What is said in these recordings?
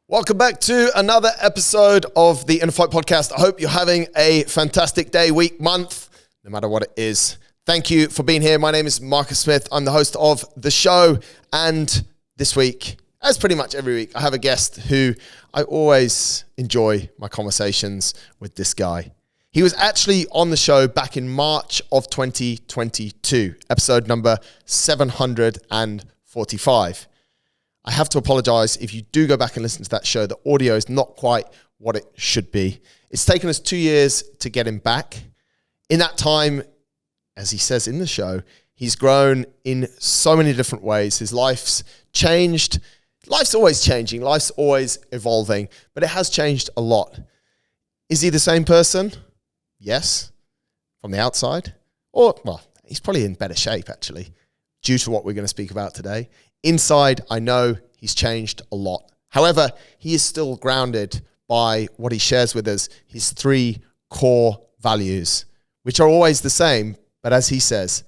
Welcome back to another episode of the InnerFight podcast. I hope you're having a fantastic day, week, month, no matter what it is. Thank you for being here. My name is Marcus Smith. I'm the host of the show. And this week, as pretty much every week, I have a guest who I always enjoy my conversations with this guy. He was actually on the show back in March of 2022, episode number 745. I have to apologize if you do go back and listen to that show. The audio is not quite what it should be. It's taken us 2 years to get him back. In that time, as he says in the show, he's grown in so many different ways. His life's changed. Life's always changing. Life's always evolving, but it has changed a lot. Is he the same person? Yes, from the outside. Well, he's probably in better shape, actually, due to what we're going to speak about today. Inside, I know he's changed a lot. However, he is still grounded by what he shares with us, his 3 core values, which are always the same. But as he says,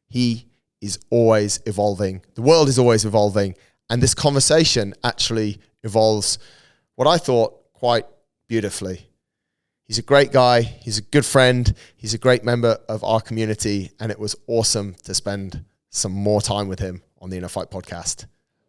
he is always evolving. The world is always evolving. And this conversation actually evolves what I thought quite beautifully. He's a great guy. He's a good friend. He's a great member of our community. And it was awesome to spend some more time with him on the InnerFight podcast.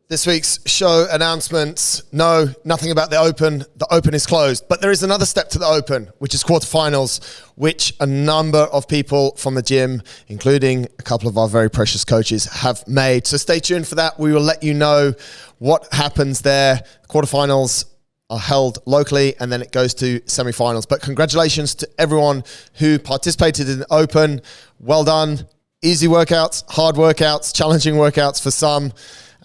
This week's show announcements. No, nothing about the Open. The Open is closed. But there is another step to the Open, which is quarterfinals, which a number of people from the gym, including a couple of our very precious coaches, have made. So stay tuned for that. We will let you know what happens there. Quarterfinals are held locally, and then it goes to semifinals. But congratulations to everyone who participated in the Open. Well done. Easy workouts, hard workouts, challenging workouts for some,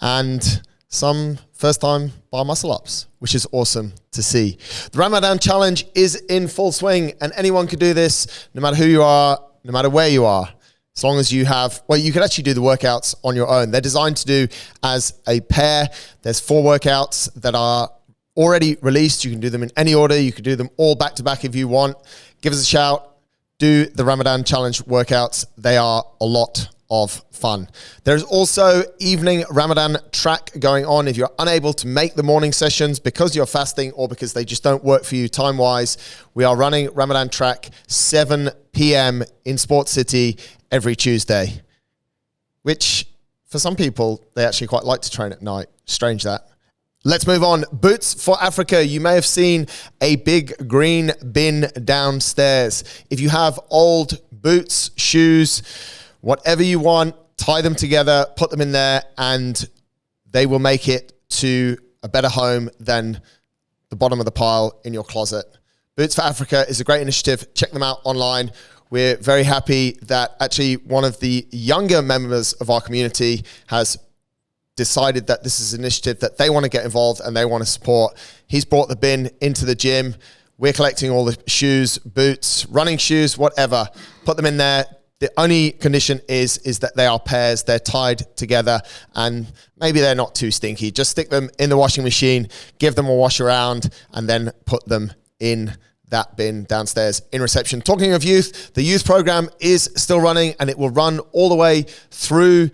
and some first-time bar muscle-ups, which is awesome to see. The Ramadan Challenge is in full swing, and anyone can do this, no matter who you are, no matter where you are, as long as you have, well, you can actually do the workouts on your own. They're designed to do as a pair. There's 4 workouts that are already released. You can do them in any order. You can do them all back-to-back if you want. Give us a shout. Do the Ramadan Challenge workouts. They are a lot of fun. There's also evening Ramadan track going on. If you're unable to make the morning sessions because you're fasting or because they just don't work for you time-wise, we are running Ramadan track 7 p.m. in Sports City every Tuesday, which for some people, they actually quite like to train at night. Strange that. Let's move on. Boots for Africa. You may have seen a big green bin downstairs. If you have old boots, shoes, whatever you want, tie them together, put them in there, and they will make it to a better home than the bottom of the pile in your closet. Boots for Africa is a great initiative. Check them out online. We're very happy that actually one of the younger members of our community has decided that this is an initiative that they want to get involved and they want to support. He's brought the bin into the gym. We're collecting all the shoes, boots, running shoes, whatever. Put them in there. The only condition is that they are pairs. They're tied together and maybe they're not too stinky. Just stick them in the washing machine, give them a wash around, and then put them in that bin downstairs in reception. Talking of youth, the youth program is still running and it will run all the way through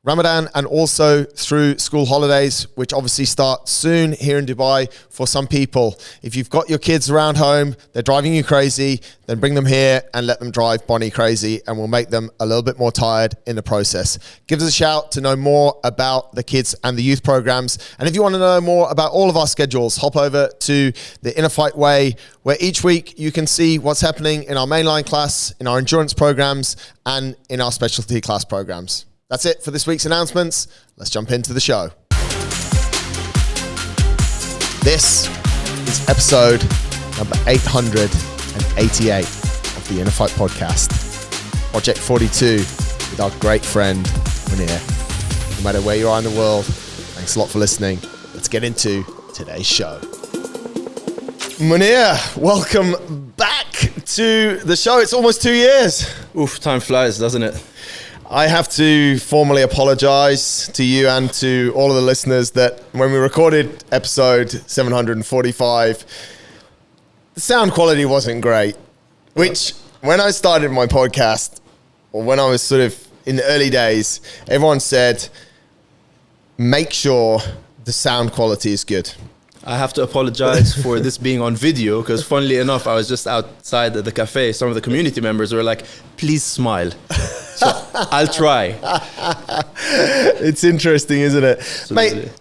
Ramadan and also through school holidays, which obviously start soon here in Dubai for some people. If you've got your kids around home, they're driving you crazy, then bring them here and let them drive Bonnie crazy and we'll make them a little bit more tired in the process. Give us a shout to know more about the kids and the youth programs. And if you want to know more about all of our schedules, hop over to the InnerFight Way, where each week you can see what's happening in our mainline class, in our endurance programs, and in our specialty class programs. That's it for this week's announcements. Let's jump into the show. This is episode number 888 of the InnerFight podcast. Project 42 with our great friend, Mounir. No matter where you are in the world, thanks a lot for listening. Let's get into today's show. Mounir, welcome back to the show. It's almost 2 years. Oof, time flies, doesn't it? I have to formally apologize to you and to all of the listeners that when we recorded episode 745, the sound quality wasn't great, which when I started my podcast, or when I was sort of in the early days, everyone said, make sure the sound quality is good. I have to apologize for this being on video because, funnily enough, I was just outside at the cafe. Some of the community members were like, please smile. So I'll try. It's interesting, isn't it? Absolutely. Mate,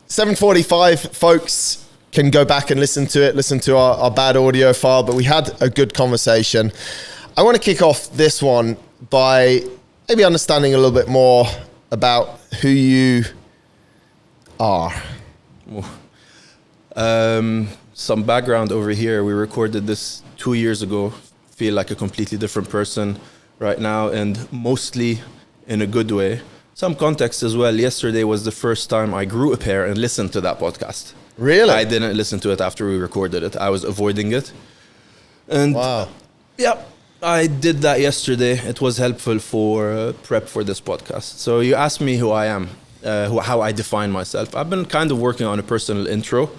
7:45, folks can go back and listen to our bad audio file, but we had a good conversation. I want to kick off this one by maybe understanding a little bit more about who you are. Some background over here. We recorded this 2 years ago. Feel like a completely different person right now, and mostly in a good way. Some context as well. Yesterday was the first time I grew a pair and listened to that podcast. Really? I didn't listen to it after we recorded it. I was avoiding it. And wow. Yeah, I did that yesterday. It was helpful for prep for this podcast. So you asked me who I am, how I define myself. I've been kind of working on a personal intro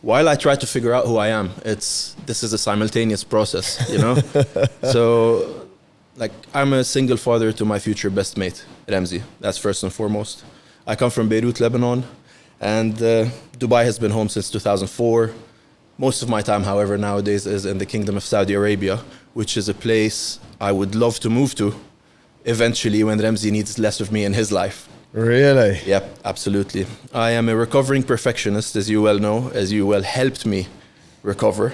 while I try to figure out who I am. This is a simultaneous process, you know? So, like, I'm a single father to my future best mate, Ramzi. That's first and foremost. I come from Beirut, Lebanon, and Dubai has been home since 2004. Most of my time, however, nowadays is in the Kingdom of Saudi Arabia, which is a place I would love to move to eventually when Ramzi needs less of me in his life. Really? Yep, absolutely. I am a recovering perfectionist, as you well know, as you well helped me recover.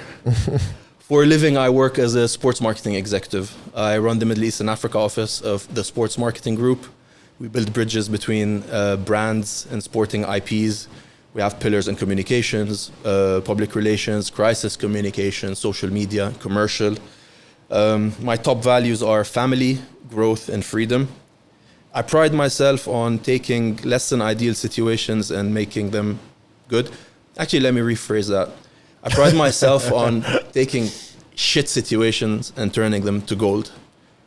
For a living, I work as a sports marketing executive. I run the Middle East and Africa office of the Sports Marketing Group. We build bridges between brands and sporting IPs. We have pillars in communications, public relations, crisis communication, social media, commercial. My top values are family, growth, and freedom. I pride myself on taking less than ideal situations and making them good. Actually, let me rephrase that. I pride myself on taking shit situations and turning them to gold.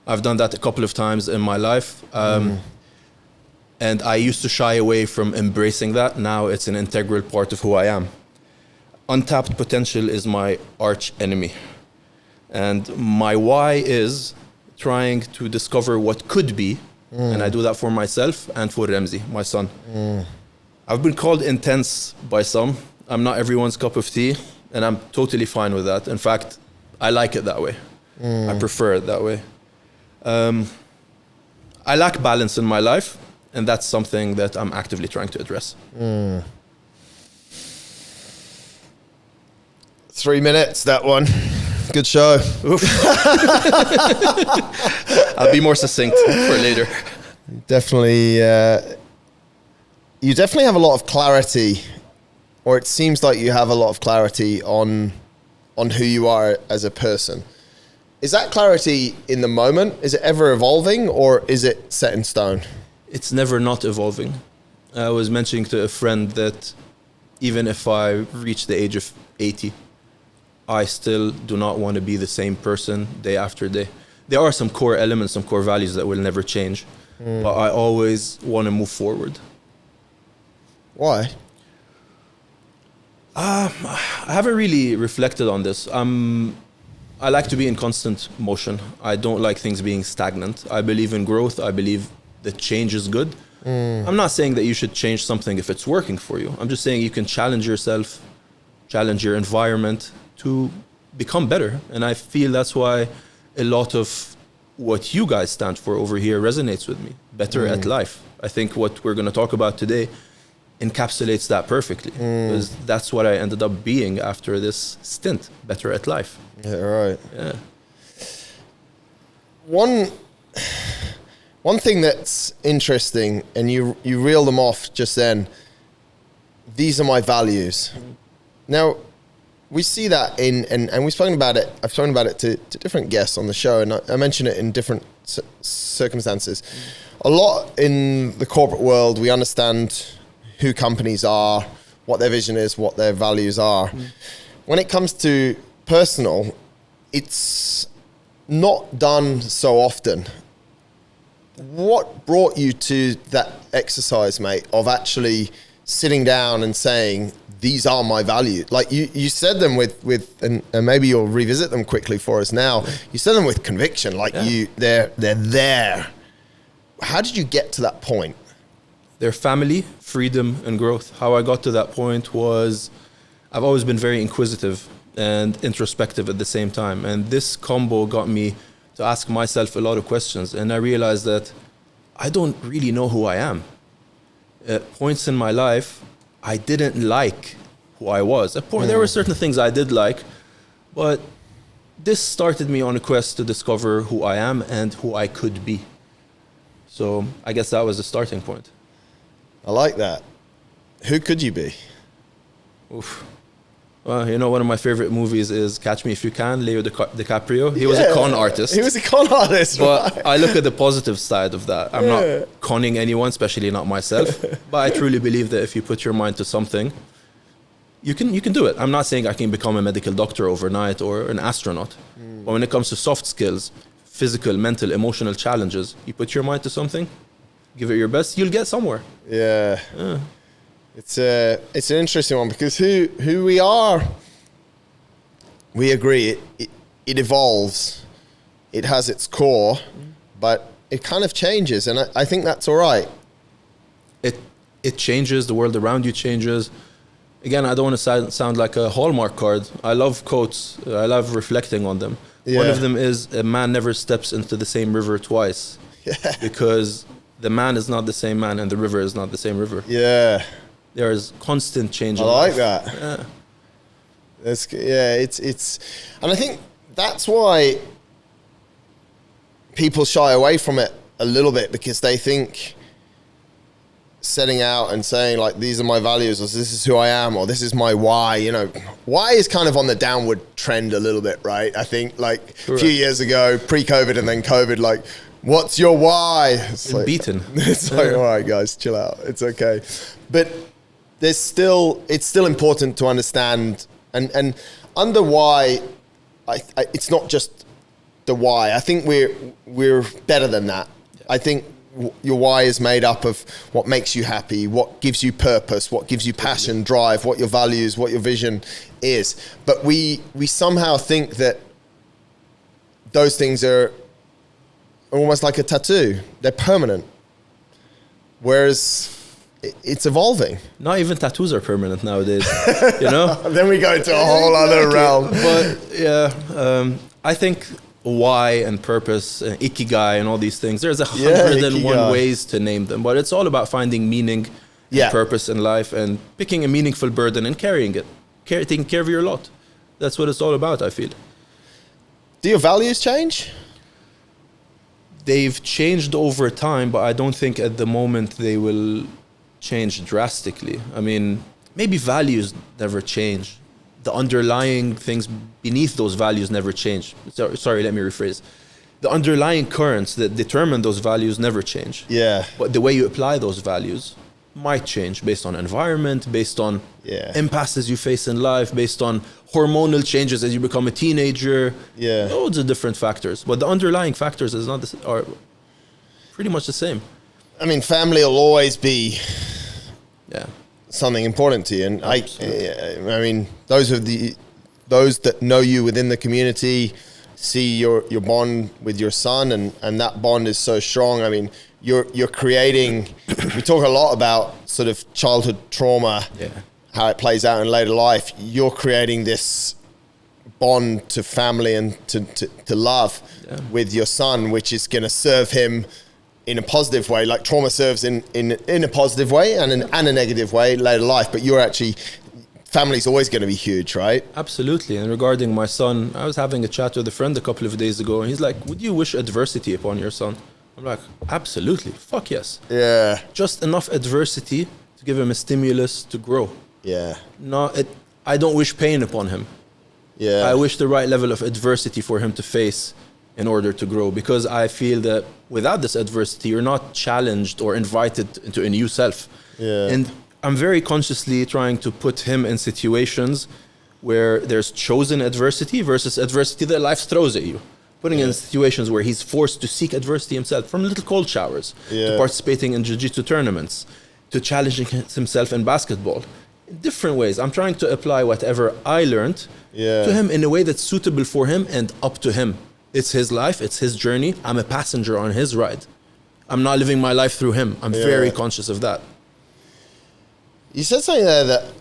I've done that a couple of times in my life. And I used to shy away from embracing that. Now it's an integral part of who I am. Untapped potential is my arch enemy. And my why is trying to discover what could be. And I do that for myself and for Ramzi, my son. I've been called intense by some. I'm not everyone's cup of tea, and I'm totally fine with that. In fact, I like it that way. I prefer it that way. I lack balance in my life, and that's something that I'm actively trying to address. 3 minutes, that one. Good show. I'll be more succinct for later. Definitely. You definitely have a lot of clarity, or it seems like you have a lot of clarity on who you are as a person. Is that clarity in the moment? Is it ever evolving, or is it set in stone? It's never not evolving. I was mentioning to a friend that even if I reach the age of 80, I still do not want to be the same person day after day. There are some core elements, some core values that will never change, but I always want to move forward. Why? I haven't really reflected on this. I like to be in constant motion. I don't like things being stagnant. I believe in growth. I believe that change is good. I'm not saying that you should change something if it's working for you. I'm just saying you can challenge yourself, challenge your environment to become better. And I feel that's why a lot of what you guys stand for over here resonates with me. Better at life. I think what we're going to talk about today encapsulates that perfectly. Because that's what I ended up being after this stint. Better at life. Yeah, right. Yeah. One thing that's interesting, and you reel them off just then, these are my values. Now, we see that and we've spoken about it, I've spoken about it to different guests on the show, and I mention it in different circumstances. A lot in the corporate world, we understand who companies are, what their vision is, what their values are. When it comes to personal, it's not done so often. What brought you to that exercise, mate, of actually sitting down and saying, these are my values? Like you said them with and maybe you'll revisit them quickly for us now. You said them with conviction, like they're there. How did you get to that point? Their family, freedom, and growth. How I got to that point was I've always been very inquisitive and introspective at the same time. And this combo got me to ask myself a lot of questions. And I realized that I don't really know who I am. At points in my life, I didn't like who I was. There were certain things I did like, but this started me on a quest to discover who I am and who I could be. So I guess that was the starting point. I like that. Who could you be? Oof. Well, you know, one of my favorite movies is Catch Me If You Can, Leo DiCaprio. He was a con artist. He was a con artist, But right? I look at the positive side of that. I'm not conning anyone, especially not myself. But I truly believe that if you put your mind to something, you can do it. I'm not saying I can become a medical doctor overnight or an astronaut. But when it comes to soft skills, physical, mental, emotional challenges, you put your mind to something, give it your best, you'll get somewhere. Yeah. It's an interesting one because who we are, we agree, it evolves. It has its core, but it kind of changes, and I think that's all right. It changes, the world around you changes. Again, I don't want to sound like a Hallmark card. I love quotes. I love reflecting on them. Yeah. One of them is, a man never steps into the same river twice. Yeah. Because the man is not the same man and the river is not the same river. Yeah. There is constant change. I in like life. that. Yeah. It's, and I think that's why people shy away from it a little bit, because they think setting out and saying like, these are my values, or this is who I am, or this is my why, you know, why is kind of on the downward trend a little bit, right? I think like a few years ago, pre-COVID and then COVID, like, what's your why? It's like, beaten. It's like, all right, guys, chill out. It's okay. But it's still important to understand and under why, it's not just the why. I think we're better than that. I think your why is made up of what makes you happy, what gives you purpose, what gives you passion, drive, what your values, what your vision is. But we somehow think that those things are almost like a tattoo. They're permanent. Whereas it's evolving. Not even tattoos are permanent nowadays, you know? Then we go into a whole other realm. But yeah, I think why and purpose, ikigai and all these things, there's 101 ways to name them, but it's all about finding meaning and purpose in life and picking a meaningful burden and carrying it, taking care of your lot. That's what it's all about, I feel. Do your values change? They've changed over time, but I don't think at the moment they will change drastically. I mean, maybe values never change. The underlying things beneath those values never change. Sorry, let me rephrase. The underlying currents that determine those values never change. Yeah. But the way you apply those values might change based on environment, based on impasses you face in life, based on hormonal changes as you become a teenager. Yeah. Loads of different factors. But the underlying factors are pretty much the same. I mean, family will always be something important to you. And I mean, those that know you within the community see your bond with your son, and that bond is so strong. I mean, you're creating, we talk a lot about sort of childhood trauma, how it plays out in later life. You're creating this bond to family and to love with your son, which is going to serve him in a positive way. Like trauma serves in a positive way and a negative way later life, but you're actually, family's always going to be huge, right? Absolutely. And regarding my son, I was having a chat with a friend a couple of days ago, and he's like, would you wish adversity upon your son? I'm like, absolutely, fuck yes. Yeah. Just enough adversity to give him a stimulus to grow. Yeah. I don't wish pain upon him. Yeah. I wish the right level of adversity for him to face in order to grow, because I feel that without this adversity, you're not challenged or invited into a new self. Yeah. And I'm very consciously trying to put him in situations where there's chosen adversity versus adversity that life throws at you. Putting him in situations where he's forced to seek adversity himself, from little cold showers to participating in jiu-jitsu tournaments to challenging himself in basketball. In different ways. I'm trying to apply whatever I learned to him in a way that's suitable for him and up to him. It's his life, it's his journey. I'm a passenger on his ride. I'm not living my life through him. I'm very conscious of that. You said something there that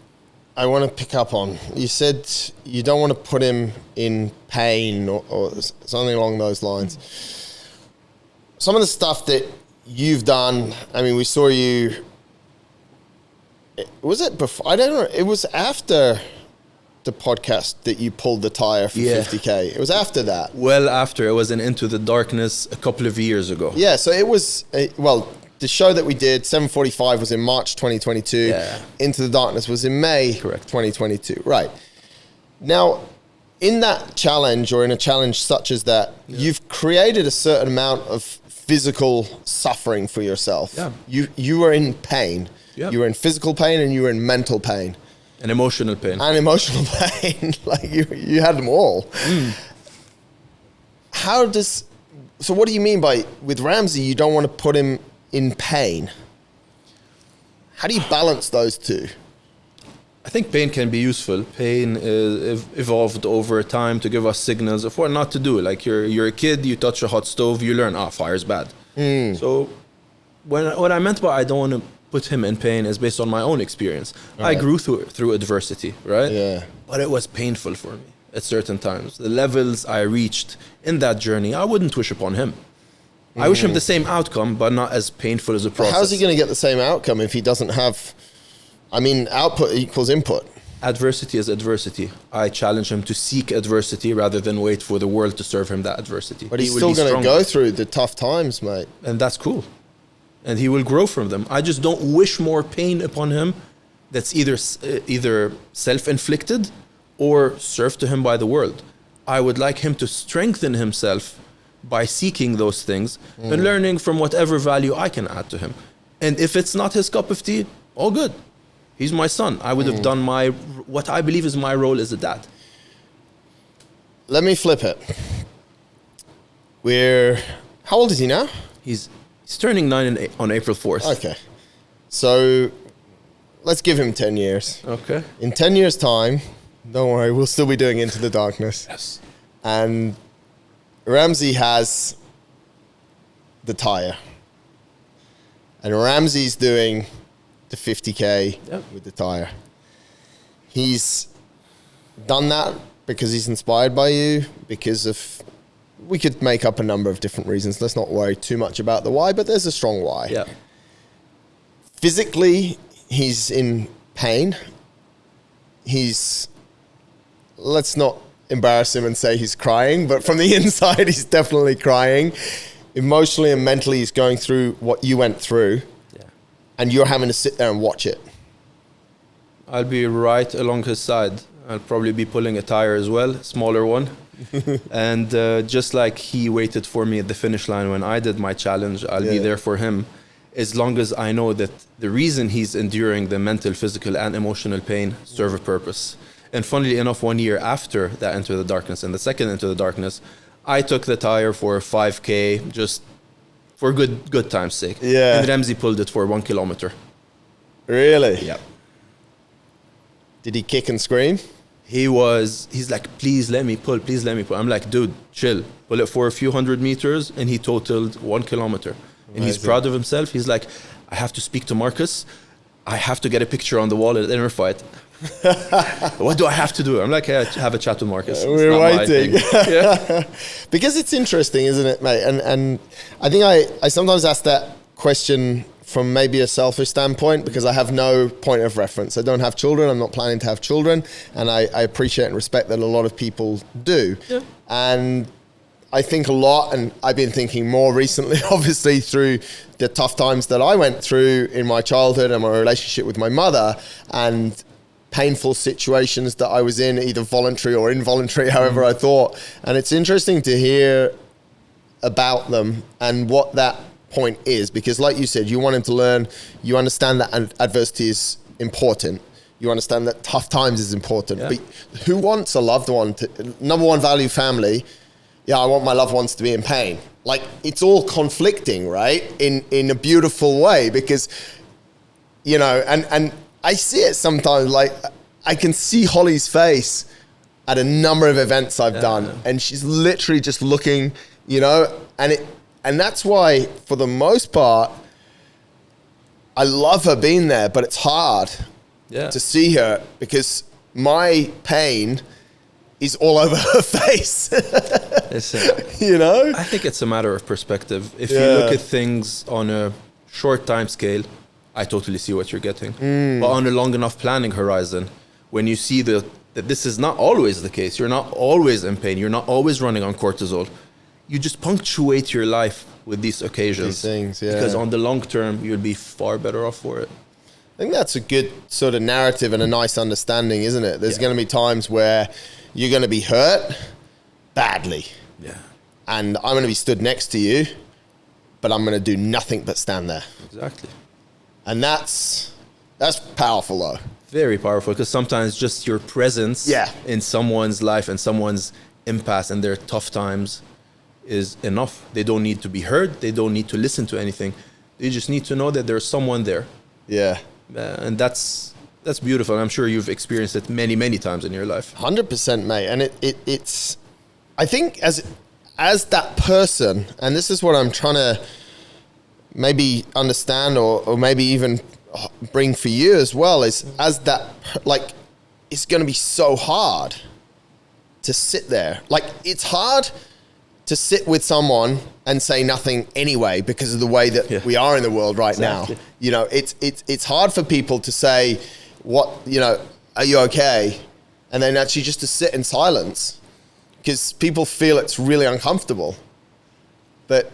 I want to pick up on. You said you don't want to put him in pain or something along those lines. Some of the stuff that you've done, I mean, we saw you, was it before? I don't know. It was after the podcast that you pulled the tire for 50K. It was after that. Well, after. It was in Into the Darkness a couple of years ago. Yeah, so it was, the show that we did, 7:45, was in March 2022. Yeah. Into the Darkness was in May 2022. Right. Now, in that challenge, or in a challenge such as that, you've created a certain amount of physical suffering for yourself. Yeah. You were in pain. Yeah. You were in physical pain and you were in mental pain. And emotional pain. And emotional pain. Like you had them all. So what do you mean by, with Ramsey, you don't want to put him in pain? How do you balance those two? I think pain can be useful. Pain is evolved over time to give us signals of what not to do. Like you're a kid, you touch a hot stove, you learn, fire's bad. So what I meant by I don't want to put him in pain is based on my own experience. Right. I grew through adversity, right? Yeah. But it was painful for me at certain times. The levels I reached in that journey, I wouldn't wish upon him. I wish him the same outcome, but not as painful as a process. How's he going to get the same outcome if he doesn't have, output equals input? Adversity is adversity. I challenge him to seek adversity rather than wait for the world to serve him that adversity. But he's still going to go through the tough times, mate. And that's cool. And he will grow from them. I just don't wish more pain upon him that's either self-inflicted or served to him by the world. I would like him to strengthen himself by seeking those things and learning from whatever value I can add to him. And if it's not his cup of tea, all good. He's my son. I would have done what I believe is my role as a dad. Let me flip it. How old is he now? He's turning 9 on April 4th. Okay. So let's give him 10 years. Okay. In 10 years' time, don't worry, we'll still be doing Into the Darkness. Yes. And Ramsey has the tire. And Ramsey's doing the 50K with the tire. He's done that because he's inspired by you, we could make up a number of different reasons. Let's not worry too much about the why, but there's a strong why. Yeah. Physically, he's in pain. Let's not embarrass him and say he's crying, but from the inside, he's definitely crying. Emotionally and mentally, he's going through what you went through. Yeah. And you're having to sit there and watch it. I'll be right along his side. I'll probably be pulling a tire as well, smaller one. And just like he waited for me at the finish line when I did my challenge, I'll be there for him, as long as I know that the reason he's enduring the mental, physical, and emotional pain serve a purpose. And funnily enough, 1 year after that Into the Darkness and the second Into the Darkness, I took the tire for 5K just for good time's sake. Yeah. And Ramsey pulled it for 1 kilometer. Really? Yeah. Did he kick and scream? He's like, please let me pull. I'm like, dude, chill. Pull it for a few hundred meters, and he totaled 1 kilometer. Amazing. And he's proud of himself. He's like, I have to speak to Marcus. I have to get a picture on the wall at InnerFight. What do I have to do? I'm like, hey, have a chat with Marcus. We're waiting. Yeah. Because it's interesting, isn't it, mate? And I think I sometimes ask that question from maybe a selfish standpoint, because I have no point of reference. I don't have children. I'm not planning to have children. And I appreciate and respect that a lot of people do. Yeah. And I think a lot, and I've been thinking more recently, obviously, through the tough times that I went through in my childhood and my relationship with my mother, and painful situations that I was in, either voluntary or involuntary, however I thought. And it's interesting to hear about them and what that point is, because like you said, you want him to learn, you understand that adversity is important, you understand that tough times is important, but who wants a loved one to, number one value, family, I want my loved ones to be in pain. Like, it's all conflicting, right, in a beautiful way, because and I see it sometimes. Like, I can see Holly's face at a number of events I've done, and she's literally just looking, and that's why, for the most part, I love her being there, but it's hard to see her, because my pain is all over her face. You know? I think it's a matter of perspective. If you look at things on a short time scale, I totally see what you're getting. But on a long enough planning horizon, when you see that this is not always the case, you're not always in pain, you're not always running on cortisol, you just punctuate your life with these occasions. These things, Because on the long term, you'll be far better off for it. I think that's a good sort of narrative and a nice understanding, isn't it? There's going to be times where you're going to be hurt badly. Yeah. And I'm going to be stood next to you, but I'm going to do nothing but stand there. Exactly. And that's powerful, though. Very powerful, because sometimes just your presence in someone's life and someone's impasse and their tough times is enough. They don't need to be heard. They don't need to listen to anything. They just need to know that there's someone there. Yeah. And that's beautiful. I'm sure you've experienced it many, many times in your life. 100%, mate. And it's, I think as that person, and this is what I'm trying to maybe understand or maybe even bring for you as well, is as that, like, it's going to be so hard to sit there. Like, it's hard to sit with someone and say nothing anyway, because of the way that we are in the world right now. You know, it's hard for people to say, what, you know, are you okay? And then actually just to sit in silence, because people feel it's really uncomfortable. But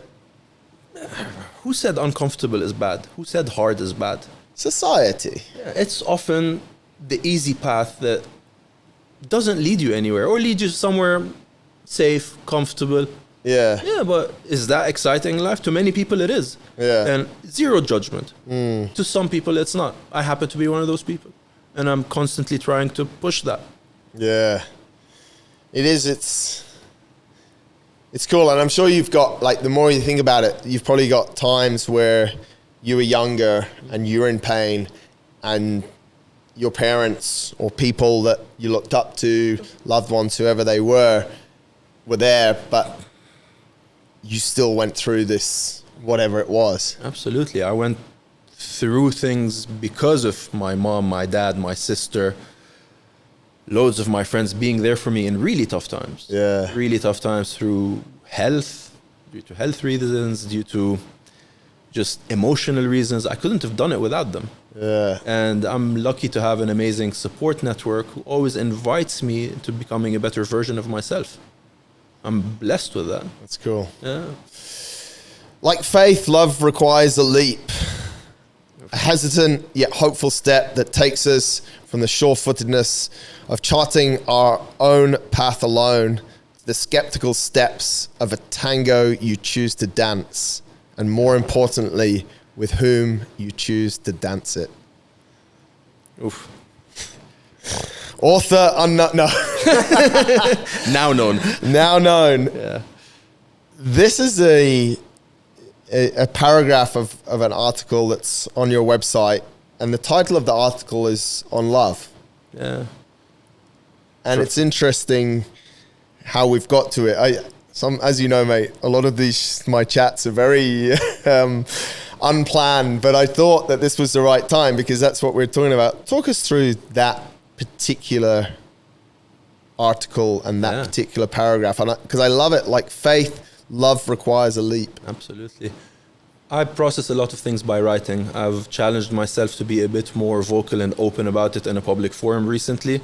who said uncomfortable is bad? Who said hard is bad? Society. Yeah, it's often the easy path that doesn't lead you anywhere, or lead you somewhere safe, comfortable. Yeah. Yeah, but is that exciting in life? To many people it is. Yeah. And zero judgment. To some people it's not. I happen to be one of those people. And I'm constantly trying to push that. Yeah. It is, it's cool. And I'm sure you've got, like, the more you think about it, you've probably got times where you were younger and you were in pain, and your parents or people that you looked up to, loved ones, whoever they were there, but you still went through this, whatever it was. Absolutely. I went through things because of my mom, my dad, my sister, loads of my friends being there for me in really tough times. Yeah. Really tough times through health, due to health reasons, due to just emotional reasons. I couldn't have done it without them. Yeah. And I'm lucky to have an amazing support network who always invites me into becoming a better version of myself. I'm blessed with that. That's cool. Yeah. Like faith, love requires a leap. A hesitant yet hopeful step that takes us from the sure-footedness of charting our own path alone to the skeptical steps of a tango you choose to dance, and more importantly, with whom you choose to dance it. Oof. Author unknown. No. Now known. Now known. Yeah. This is a paragraph of an article that's on your website, and the title of the article is On Love. Yeah. And it's interesting how we've got to it. As you know, mate, a lot of my chats are very unplanned, but I thought that this was the right time because that's what we're talking about. Talk us through that particular article and that particular paragraph, because I love it. Like, faith, love requires a leap. Absolutely. I process a lot of things by writing. I've challenged myself to be a bit more vocal and open about it in a public forum recently.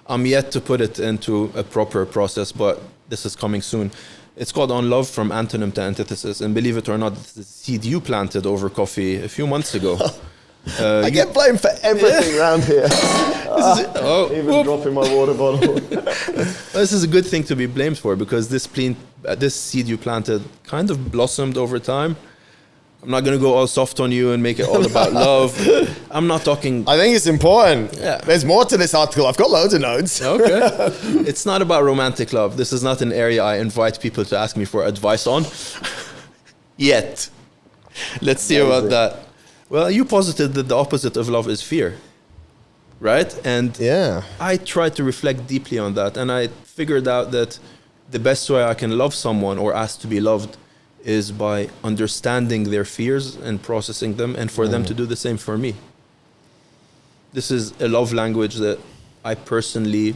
I'm yet to put it into a proper process, but this is coming soon. It's called On Love, from Antonym to Antithesis. And believe it or not, it's the seed you planted over coffee a few months ago. I get blamed for everything around here. Even dropping my water bottle. This is a good thing to be blamed for, because this seed you planted kind of blossomed over time. I'm not going to go all soft on you and make it all about love. I'm not talking... I think it's important. Yeah. There's more to this article. I've got loads of notes. Okay. It's not about romantic love. This is not an area I invite people to ask me for advice on. Yet. Let's see about that. Well, you posited that the opposite of love is fear. Right? And I tried to reflect deeply on that. And I figured out that the best way I can love someone or ask to be loved is by understanding their fears and processing them, and for them to do the same for me. This is a love language that I personally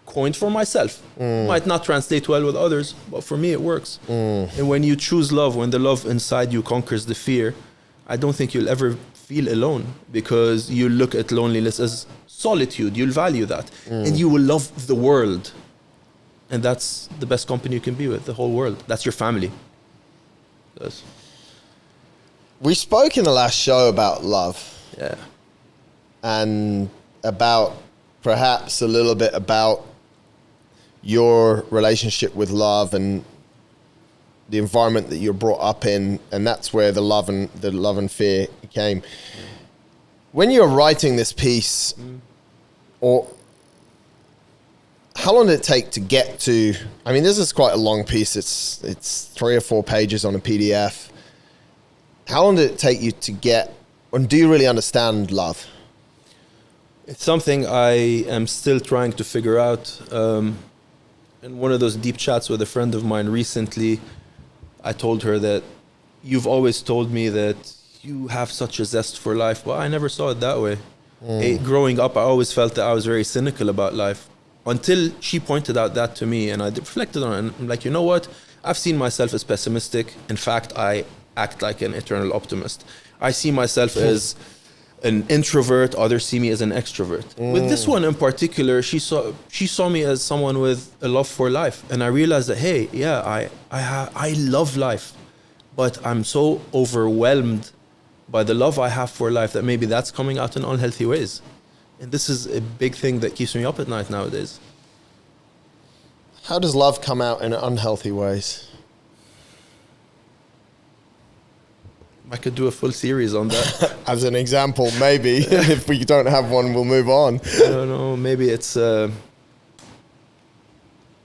coined for myself. Might not translate well with others, but for me it works. And when you choose love, when the love inside you conquers the fear, I don't think you'll ever feel alone, because you look at loneliness as solitude. You'll value that, and you will love the world. And that's the best company you can be with, the whole world. That's your family. Yes. We spoke in the last show about love. Yeah. And about perhaps a little bit about your relationship with love and the environment that you're brought up in, and that's where the love and fear came. When you're writing this piece, or how long did it take to get to? I mean, this is quite a long piece. It's 3 or 4 pages on a PDF. How long did it take you to get, and do you really understand love? It's something I am still trying to figure out. In one of those deep chats with a friend of mine recently, I told her that you've always told me that you have such a zest for life, but I never saw it that way. Growing up, I always felt that I was very cynical about life, until she pointed out that to me, and I reflected on it, and I'm like, you know what? I've seen myself as pessimistic. In fact, I act like an eternal optimist. I see myself as an introvert, others see me as an extrovert. With this one in particular, she saw me as someone with a love for life, and I realized that, hey, yeah, I love life, but I'm so overwhelmed by the love I have for life that maybe that's coming out in unhealthy ways. And this is a big thing that keeps me up at night nowadays. How does love come out in unhealthy ways? I could do a full series on that. As an example, maybe. If we don't have one, we'll move on. I don't know, maybe it's... I'm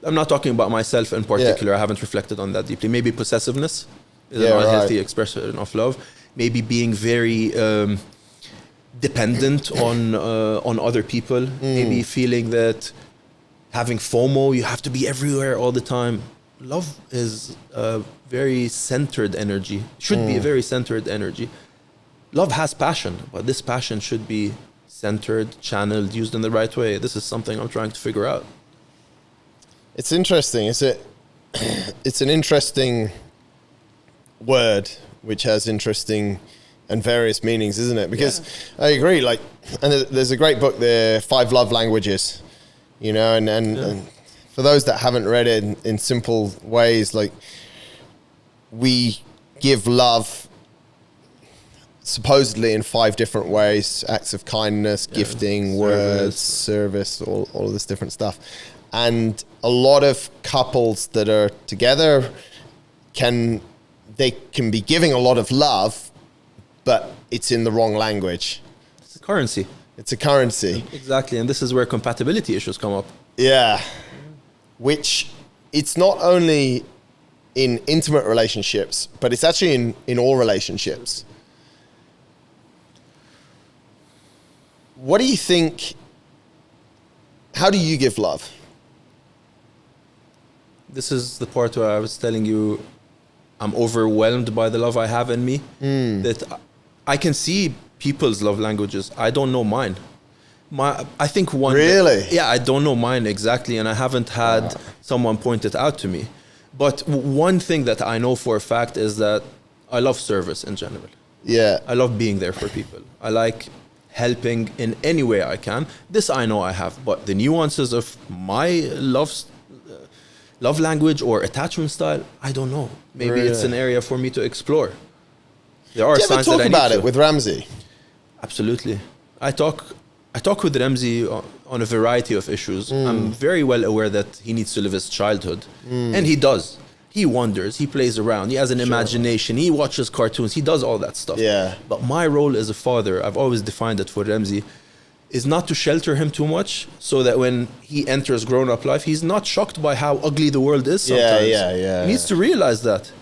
not talking about myself in particular. I haven't reflected on that deeply. Maybe possessiveness is an unhealthy expression of love. Maybe being very dependent on other people. Maybe feeling that having FOMO, you have to be everywhere all the time. Love is a very centered energy. Should be a very centered energy. Love has passion, but this passion should be centered, channeled, used in the right way. This is something I'm trying to figure out. It's interesting. It's an interesting word which has interesting and various meanings, isn't it? Because I agree. Like, and there's a great book there, 5 Love Languages. You know, and for those that haven't read it in simple ways, like, we give love supposedly in 5 different ways: acts of kindness, gifting, words, service, all of this different stuff. And a lot of couples that are together can be giving a lot of love, but it's in the wrong language. It's a currency. It's a currency. Exactly, and this is where compatibility issues come up. Yeah, which it's not only in intimate relationships, but it's actually in all relationships. What do you think, how do you give love? This is the part where I was telling you I'm overwhelmed by the love I have in me. That I can see people's love languages. I don't know mine. I think one... Really? Yeah, I don't know mine exactly, and I haven't had someone point it out to me. But one thing that I know for a fact is that I love service in general. Yeah. I love being there for people. I like helping in any way I can. This I know I have, but the nuances of my love language or attachment style, I don't know. Maybe it's an area for me to explore. There are signs that I need to. Did you ever talk about it with Ramsey? Absolutely. I talk with Ramsey on a variety of issues. I'm very well aware that he needs to live his childhood. And he does. He wanders, he plays around, he has an imagination, he watches cartoons, he does all that stuff. Yeah. But my role as a father, I've always defined it for Ramsey, is not to shelter him too much, so that when he enters grown-up life, he's not shocked by how ugly the world is sometimes. Yeah. He needs to realize that.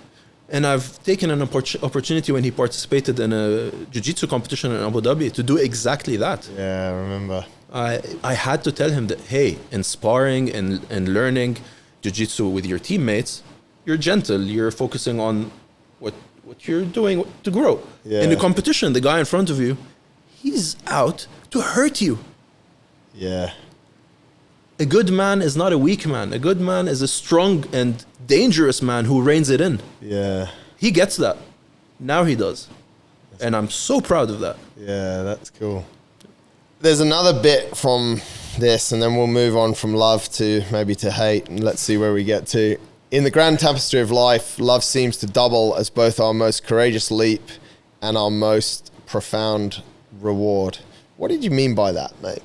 And I've taken an opportunity when he participated in a jiu-jitsu competition in Abu Dhabi to do exactly that. Yeah, I remember. I had to tell him that, hey, in sparring and learning jiu-jitsu with your teammates, you're gentle, you're focusing on what you're doing to grow. Yeah. In the competition, the guy in front of you, He's out to hurt you. Yeah. A good man is not a weak man. A good man is a strong and dangerous man who reins it in. Yeah. He gets that. Now he does. And I'm so proud of that. Yeah, that's cool. There's another bit from this, and then we'll move on from love to maybe to hate, and let's see where we get to. In the grand tapestry of life, love seems to double as both our most courageous leap and our most profound reward. What did you mean by that, mate?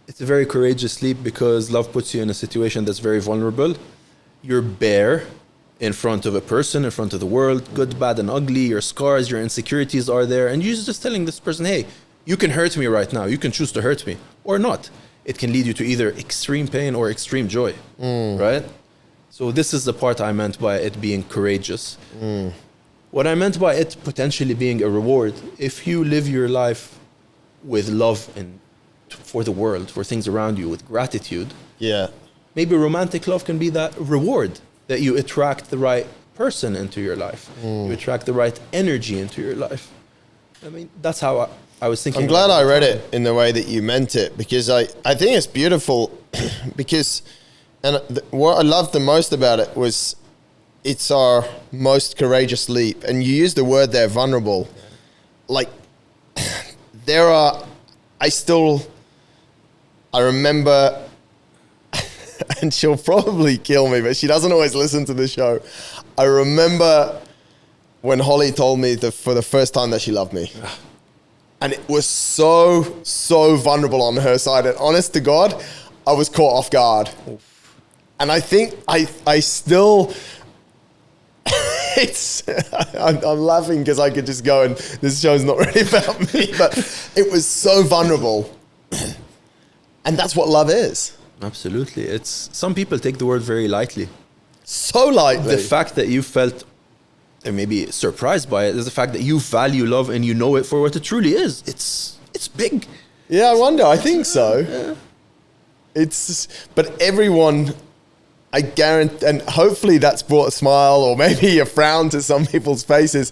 It's a very courageous leap because love puts you in a situation that's very vulnerable. You're bare in front of a person, in front of the world, good, bad, and ugly. Your scars, your insecurities are there. And you're just telling this person, hey, you can hurt me right now. You can choose to hurt me or not. It can lead you to either extreme pain or extreme joy, right? So this is the part I meant by it being courageous. What I meant by it potentially being a reward, if you live your life with love and for the world, for things around you, with gratitude, Yeah. maybe romantic love can be that reward, that you attract the right person into your life. You attract the right energy into your life. I mean, that's how I was thinking. I'm glad I read it in the way that you meant it, because I think it's beautiful because, and what I loved the most about it was it's our most courageous leap. And you use the word there, vulnerable. Like, I remember, and she'll probably kill me, but she doesn't always listen to the show. I remember when Holly told me for the first time that she loved me. And it was so vulnerable on her side. And honest to God, I was caught off guard. And I think I still... I'm laughing because I could just go and this show's not really about me, but it was so vulnerable. And that's what love is. Absolutely. It's some people take the word very lightly. So lightly. The fact that you felt and maybe surprised by it is the fact that you value love and you know it for what it truly is. It's big. Yeah, I wonder. I think so. Yeah. But everyone, I guarantee, and hopefully that's brought a smile or maybe a frown to some people's faces.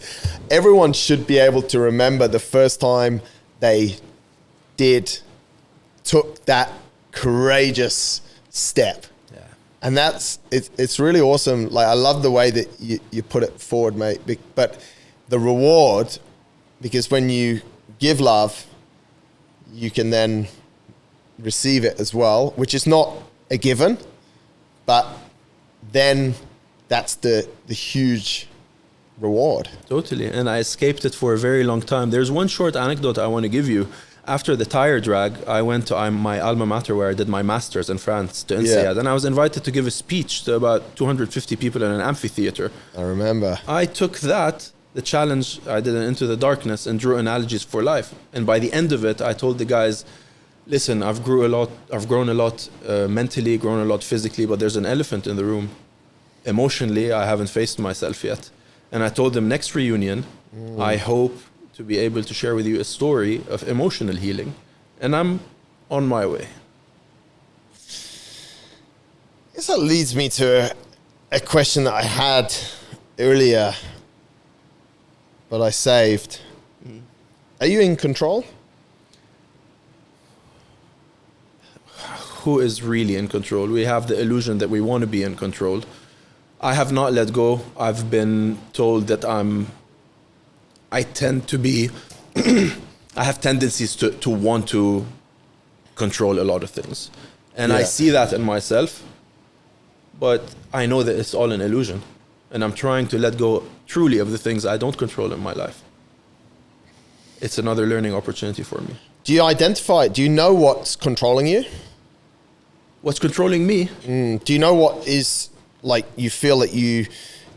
Everyone should be able to remember the first time they took that courageous step. Yeah. And it's really awesome. Like, I love the way that you put it forward, mate. But the reward, because when you give love, you can then receive it as well, which is not a given, but then that's the huge reward. Totally. And I escaped it for a very long time. There's one short anecdote I want to give you. After the tire drag, I went to my alma mater where I did my master's in France, to INSEAD, and I was invited to give a speech to about 250 people in an amphitheater. I remember. I took the challenge I did Into the Darkness, and drew analogies for life. And by the end of it, I told the guys, listen, I've grown a lot mentally, grown a lot physically, but there's an elephant in the room. Emotionally, I haven't faced myself yet. And I told them, next reunion, I hope to be able to share with you a story of emotional healing. And I'm on my way. I guess that leads me to a question that I had earlier, but I saved. Are you in control? Who is really in control? We have the illusion that we want to be in control. I have not let go. I've been told that I tend to be, I have tendencies to want to control a lot of things. And I see that in myself, but I know that it's all an illusion. And I'm trying to let go truly of the things I don't control in my life. It's another learning opportunity for me. Do you know what's controlling you? What's controlling me? Do you know what is, like, you feel that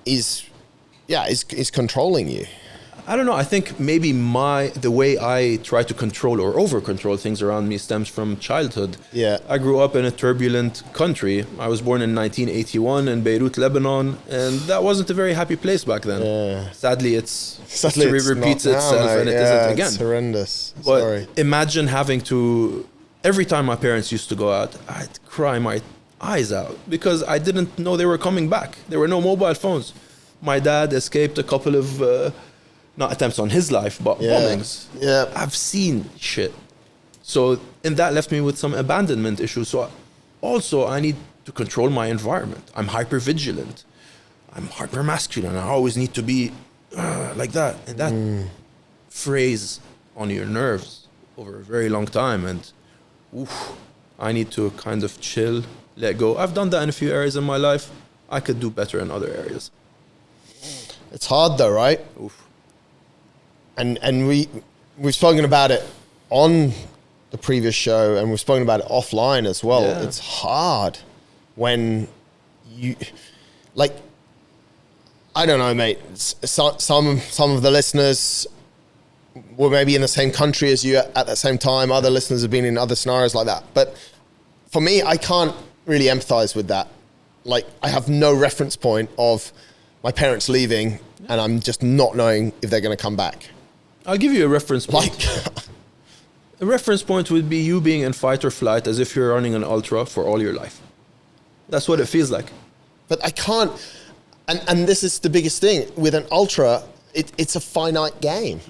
is controlling you? I don't know. I think maybe the way I try to control or over-control things around me stems from childhood. Yeah. I grew up in a turbulent country. I was born in 1981 in Beirut, Lebanon, and that wasn't a very happy place back then. Yeah. Sadly, history repeats itself, and it isn't again. It's horrendous. But imagine having to... Every time my parents used to go out, I'd cry my eyes out because I didn't know they were coming back. There were no mobile phones. My dad escaped a couple of, not attempts on his life, but bombings. Yeah. I've seen shit. So, and that left me with some abandonment issues. So also I need to control my environment. I'm hyper vigilant. I'm hyper masculine. I always need to be like that. And that phrase on your nerves over a very long time. And I need to kind of chill, let go. I've done that in a few areas in my life. I could do better in other areas. It's hard though, right? Oof. And we've spoken about it on the previous show, and we've spoken about it offline as well. Yeah. It's hard when you, like, I don't know, mate. Some of the listeners were maybe in the same country as you at the same time. Other listeners have been in other scenarios like that. But for me, I can't really empathize with that. Like, I have no reference point of my parents leaving and I'm just not knowing if they're going to come back. I'll give you a reference point. Like, A reference point would be you being in fight or flight as if you're running an ultra for all your life. That's what it feels like. but I can't, and this is the biggest thing with an ultra, it's a finite game.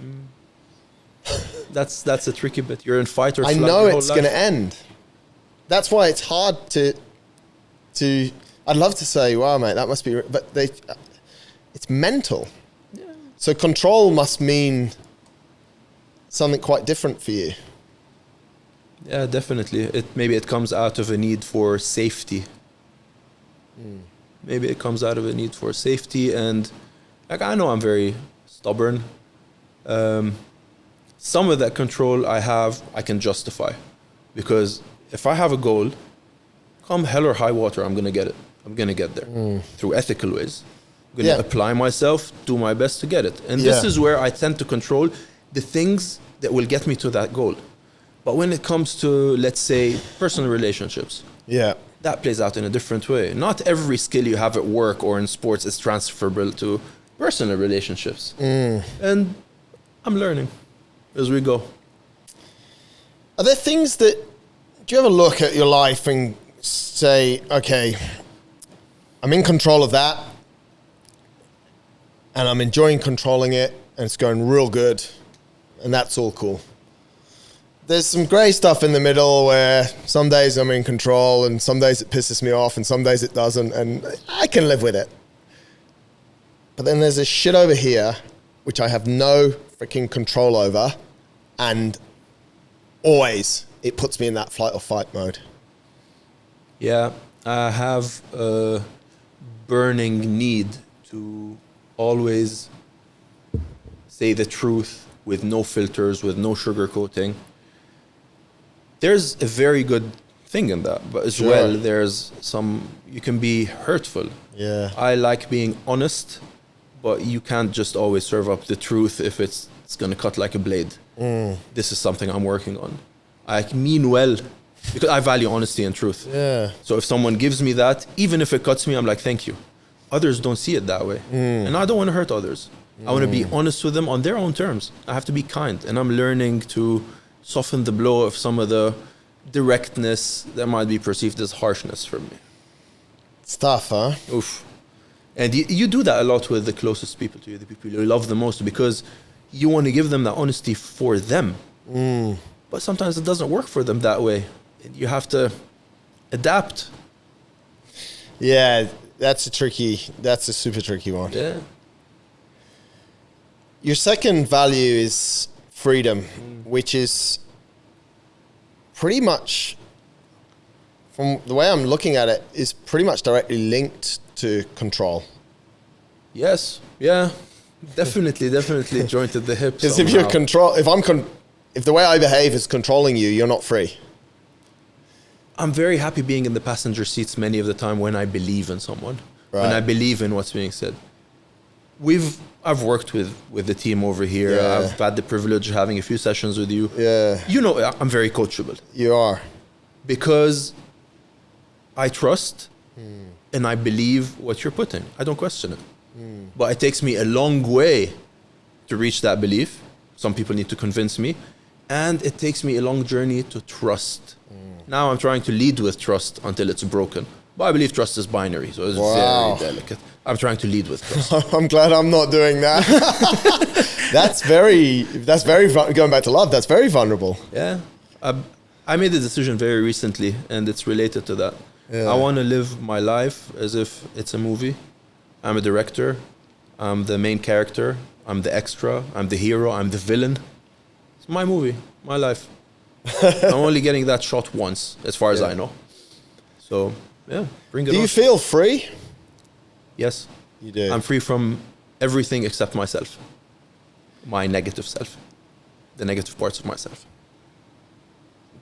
That's a tricky bit. You're in fight or I flight. know your whole it's going to life. end. That's why it's hard to. I'd love to say, wow, mate, that must be, but it's mental. Yeah. So control must mean something quite different for you. Yeah, definitely. Maybe it comes out of a need for safety. Maybe it comes out of a need for safety, and like I know I'm very stubborn. Some of that control I have, I can justify, because if I have a goal, come hell or high water, I'm gonna get it. I'm gonna get there through ethical ways. I'm gonna apply myself, do my best to get it, and this is where I tend to control the things that will get me to that goal. But when it comes to, let's say, personal relationships, that plays out in a different way. Not every skill you have at work or in sports is transferable to personal relationships. And I'm learning as we go. Are there things that, do you ever look at your life and say, okay, I'm in control of that and I'm enjoying controlling it and it's going real good and that's all cool. There's some grey stuff in the middle where some days I'm in control and some days it pisses me off and some days it doesn't, and I can live with it. But then there's this shit over here which I have no freaking control over, and always it puts me in that flight or fight mode. Yeah, I have a burning need to always say the truth with no filters, with no sugarcoating. There's a very good thing in that, but as well, there's some, you can be hurtful. Yeah. I like being honest, but you can't just always serve up the truth if it's going to cut like a blade. This is something I'm working on. I mean well, because I value honesty and truth. Yeah. So if someone gives me that, even if it cuts me, I'm like, thank you. Others don't see it that way. And I don't want to hurt others. I want to be honest with them on their own terms. I have to be kind. And I'm learning to soften the blow of some of the directness that might be perceived as harshness from me. It's tough, huh? Oof. And you do that a lot with the closest people to you, the people you love the most, because you want to give them that honesty for them. But sometimes it doesn't work for them that way. You have to adapt. Yeah, that's a super tricky one. Yeah. Your second value is freedom, which is pretty much, from the way I'm looking at it, is pretty much directly linked to control. Yes. Yeah. Definitely joint at the hip. Because if you're if the way I behave is controlling you, you're not free. I'm very happy being in the passenger seats many of the time when I believe in someone, Right. when I believe in what's being said. I've worked with the team over here. Yeah. I've had the privilege of having a few sessions with you. Yeah. You know, I'm very coachable You are. because I trust and I believe what you're putting. I don't question it. But it takes me a long way to reach that belief. Some people need to convince me. And it takes me a long journey to trust. Now I'm trying to lead with trust until it's broken. But I believe trust is binary, so it's very delicate. I'm trying to lead with trust. I'm glad I'm not doing that. That's very going back to love. That's very vulnerable. Yeah. I made a decision very recently, and it's related to that. Yeah. I want to live my life as if it's a movie. I'm a director. I'm the main character. I'm the extra. I'm the hero. I'm the villain. It's my movie, my life. I'm only getting that shot once, as far as I know. So, yeah, bring it on. Do you feel free? Yes. You do. I'm free from everything except myself. My negative self. The negative parts of myself.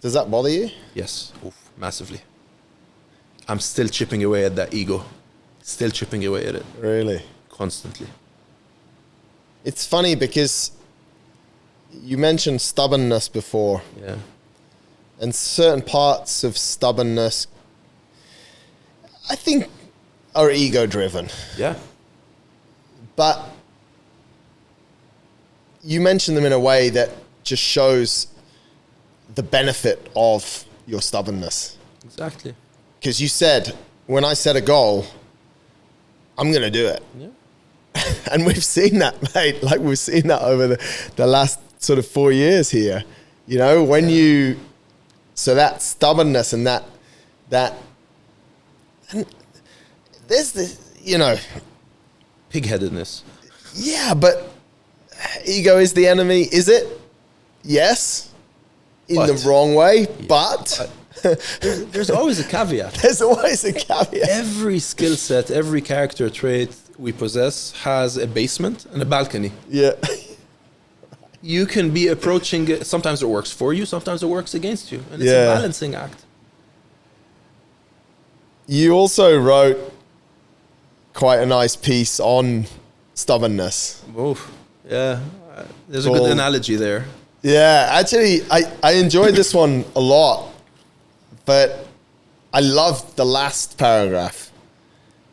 Does that bother you? Yes. Oof, massively. I'm still chipping away at that ego. Still chipping away at it. Really? Constantly. It's funny because you mentioned stubbornness before. Yeah. And certain parts of stubbornness, I think, are ego-driven. Yeah. But you mentioned them in a way that just shows the benefit of your stubbornness. Exactly. Because you said, when I set a goal, I'm going to do it. Yeah. And we've seen that, mate. Like, we've seen that over the last sort of 4 years here. You know, when you... So that stubbornness and that... And there's this, you know... Pig-headedness. Yeah, but ego is the enemy. Is it? Yes. In the wrong way, but... There's always a caveat. There's always a caveat. Every skill set, every character trait we possess has a basement and a balcony. Yeah. You can be approaching it. Sometimes it works for you, sometimes it works against you. And it's a balancing act. You also wrote quite a nice piece on stubbornness. Oof. Yeah. There's a good analogy there. Yeah, actually, I enjoyed this one a lot, but I loved the last paragraph,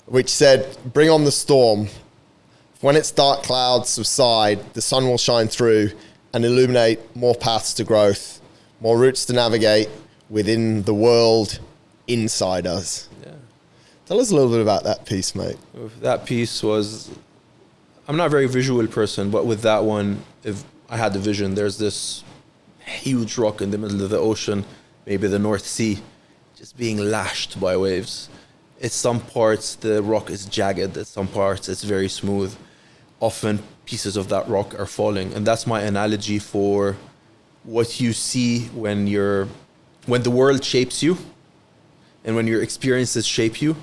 which said, "Bring on the storm. When its dark clouds subside, the sun will shine through and illuminate more paths to growth, more routes to navigate within the world inside us." Yeah. Tell us a little bit about that piece, mate. That piece was... I'm not a very visual person, but with that one, if I had the vision, there's this huge rock in the middle of the ocean, maybe the North Sea, just being lashed by waves. At some parts, the rock is jagged. At some parts, it's very smooth. Often, pieces of that rock are falling. And that's my analogy for what you see when the world shapes you and when your experiences shape you.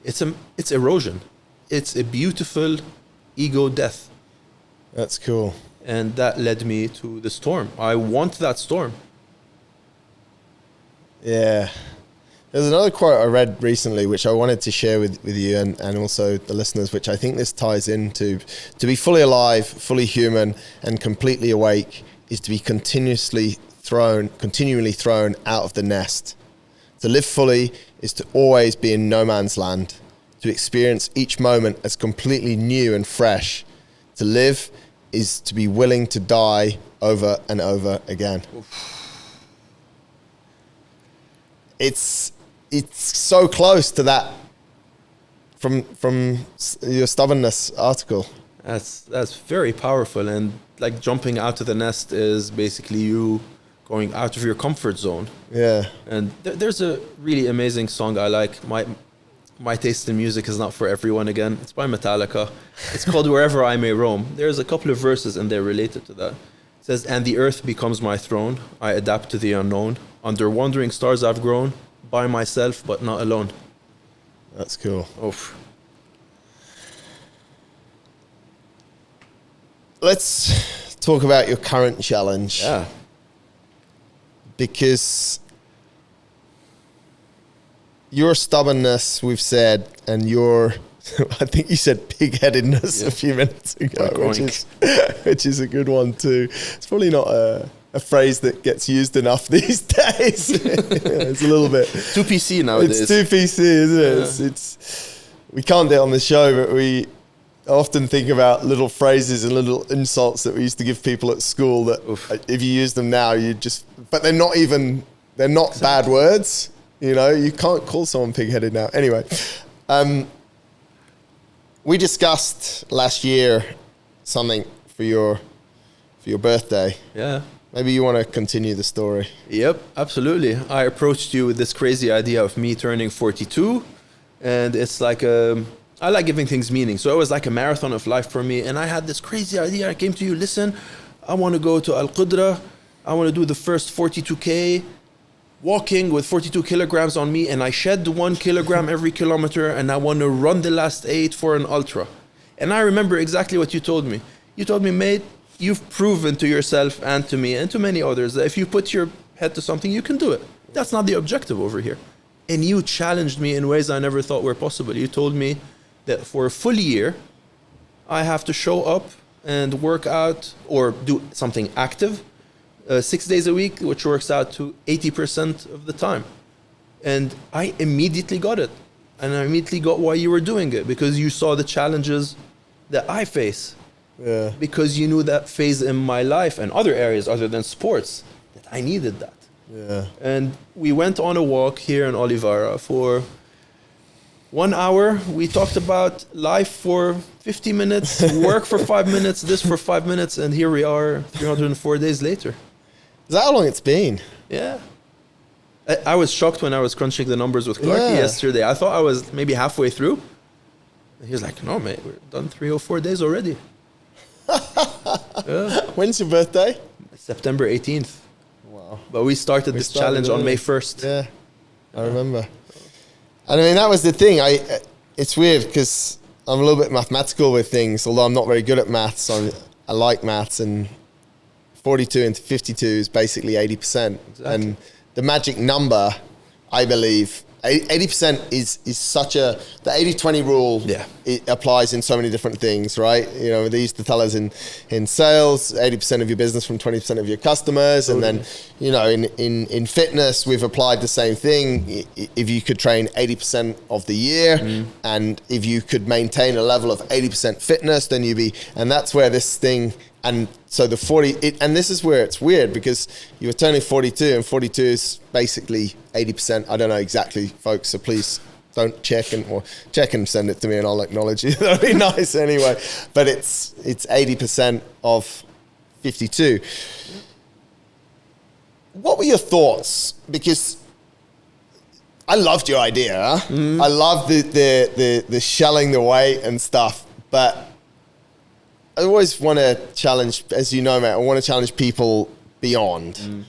It's erosion. It's a beautiful ego death. That's cool. And that led me to the storm. I want that storm. Yeah. There's another quote I read recently, which I wanted to share with you and also the listeners, which I think this ties into. To be fully alive, fully human, and completely awake is to be continually thrown out of the nest. To live fully is to always be in no man's land. To experience each moment as completely new and fresh. To live is to be willing to die over and over again. It's so close to that from your stubbornness article. That's very powerful, and like jumping out of the nest is basically you going out of your comfort zone. Yeah. And there's a really amazing song I like. My taste in music is not for everyone again. It's by Metallica. It's called Wherever I May Roam. There's a couple of verses and they're related to that. It says, "And the earth becomes my throne. I adapt to the unknown. Under wandering stars I've grown. By myself, but not alone." That's cool. Oof. Let's talk about your current challenge. Yeah. Because your stubbornness, we've said, and your, I think you said pig-headedness a few minutes ago, which is a good one too. It's probably not a phrase that gets used enough these days. It's a little bit too PC nowadays. It's too PC, isn't it? Yeah. It's we can't do it on the show, but often think about little phrases and little insults that we used to give people at school that if you use them now, but they're not exactly. Bad words. You know, you can't call someone pig-headed now. Anyway, we discussed last year something for your birthday. Yeah. Maybe you want to continue the story. Yep, absolutely. I approached you with this crazy idea of me turning 42, and it's like I like giving things meaning. So it was like a marathon of life for me, and I had this crazy idea. I came to you, listen, I want to go to Al Qudra. I want to do the first 42K. Walking with 42 kilograms on me, and I shed 1 kilogram every kilometer, and I want to run the last 8 for an ultra. And I remember exactly what you told me. You told me, mate, you've proven to yourself and to me and to many others that if you put your head to something, you can do it. That's not the objective over here. And you challenged me in ways I never thought were possible. You told me that for a full year, I have to show up and work out or do something active 6 days a week, which works out to 80% of the time. And I immediately got it. And I immediately got why you were doing it, because you saw the challenges that I face. Yeah. Because you knew that phase in my life and other areas other than sports, that I needed that. Yeah. And we went on a walk here in Oliveira for 1 hour. We talked about life for 50 minutes, work for 5 minutes, this for 5 minutes, and here we are 304 days later. Is that how long it's been? Yeah. I was shocked when I was crunching the numbers with Clarky yesterday. I thought I was maybe halfway through. He was like, no, mate, we're done 304 days already. Yeah. When's your birthday? September 18th. Wow. But we started this challenge on May 1st. Yeah, I remember. And I mean, that was the thing. It's weird because I'm a little bit mathematical with things, although I'm not very good at maths. I like maths, and 42 into 52 is basically 80%. Exactly. And the magic number, I believe, 80% is such the 80-20 rule. Yeah. It applies in so many different things, right? You know, they used to tell us in sales, 80% of your business from 20% of your customers. Totally. And then, you know, in fitness, we've applied the same thing. If you could train 80% of the year, and if you could maintain a level of 80% fitness, then and that's where this thing. And so the 40, and this is where it's weird, because you were turning 42, and 42 is basically 80%. I don't know exactly, folks, so please don't check and send it to me, and I'll acknowledge you. That'd be nice anyway. But it's 80% of 52. What were your thoughts? Because I loved your idea. I loved the shelling the weight and stuff, but I always want to challenge, as you know, mate, I want to challenge people beyond.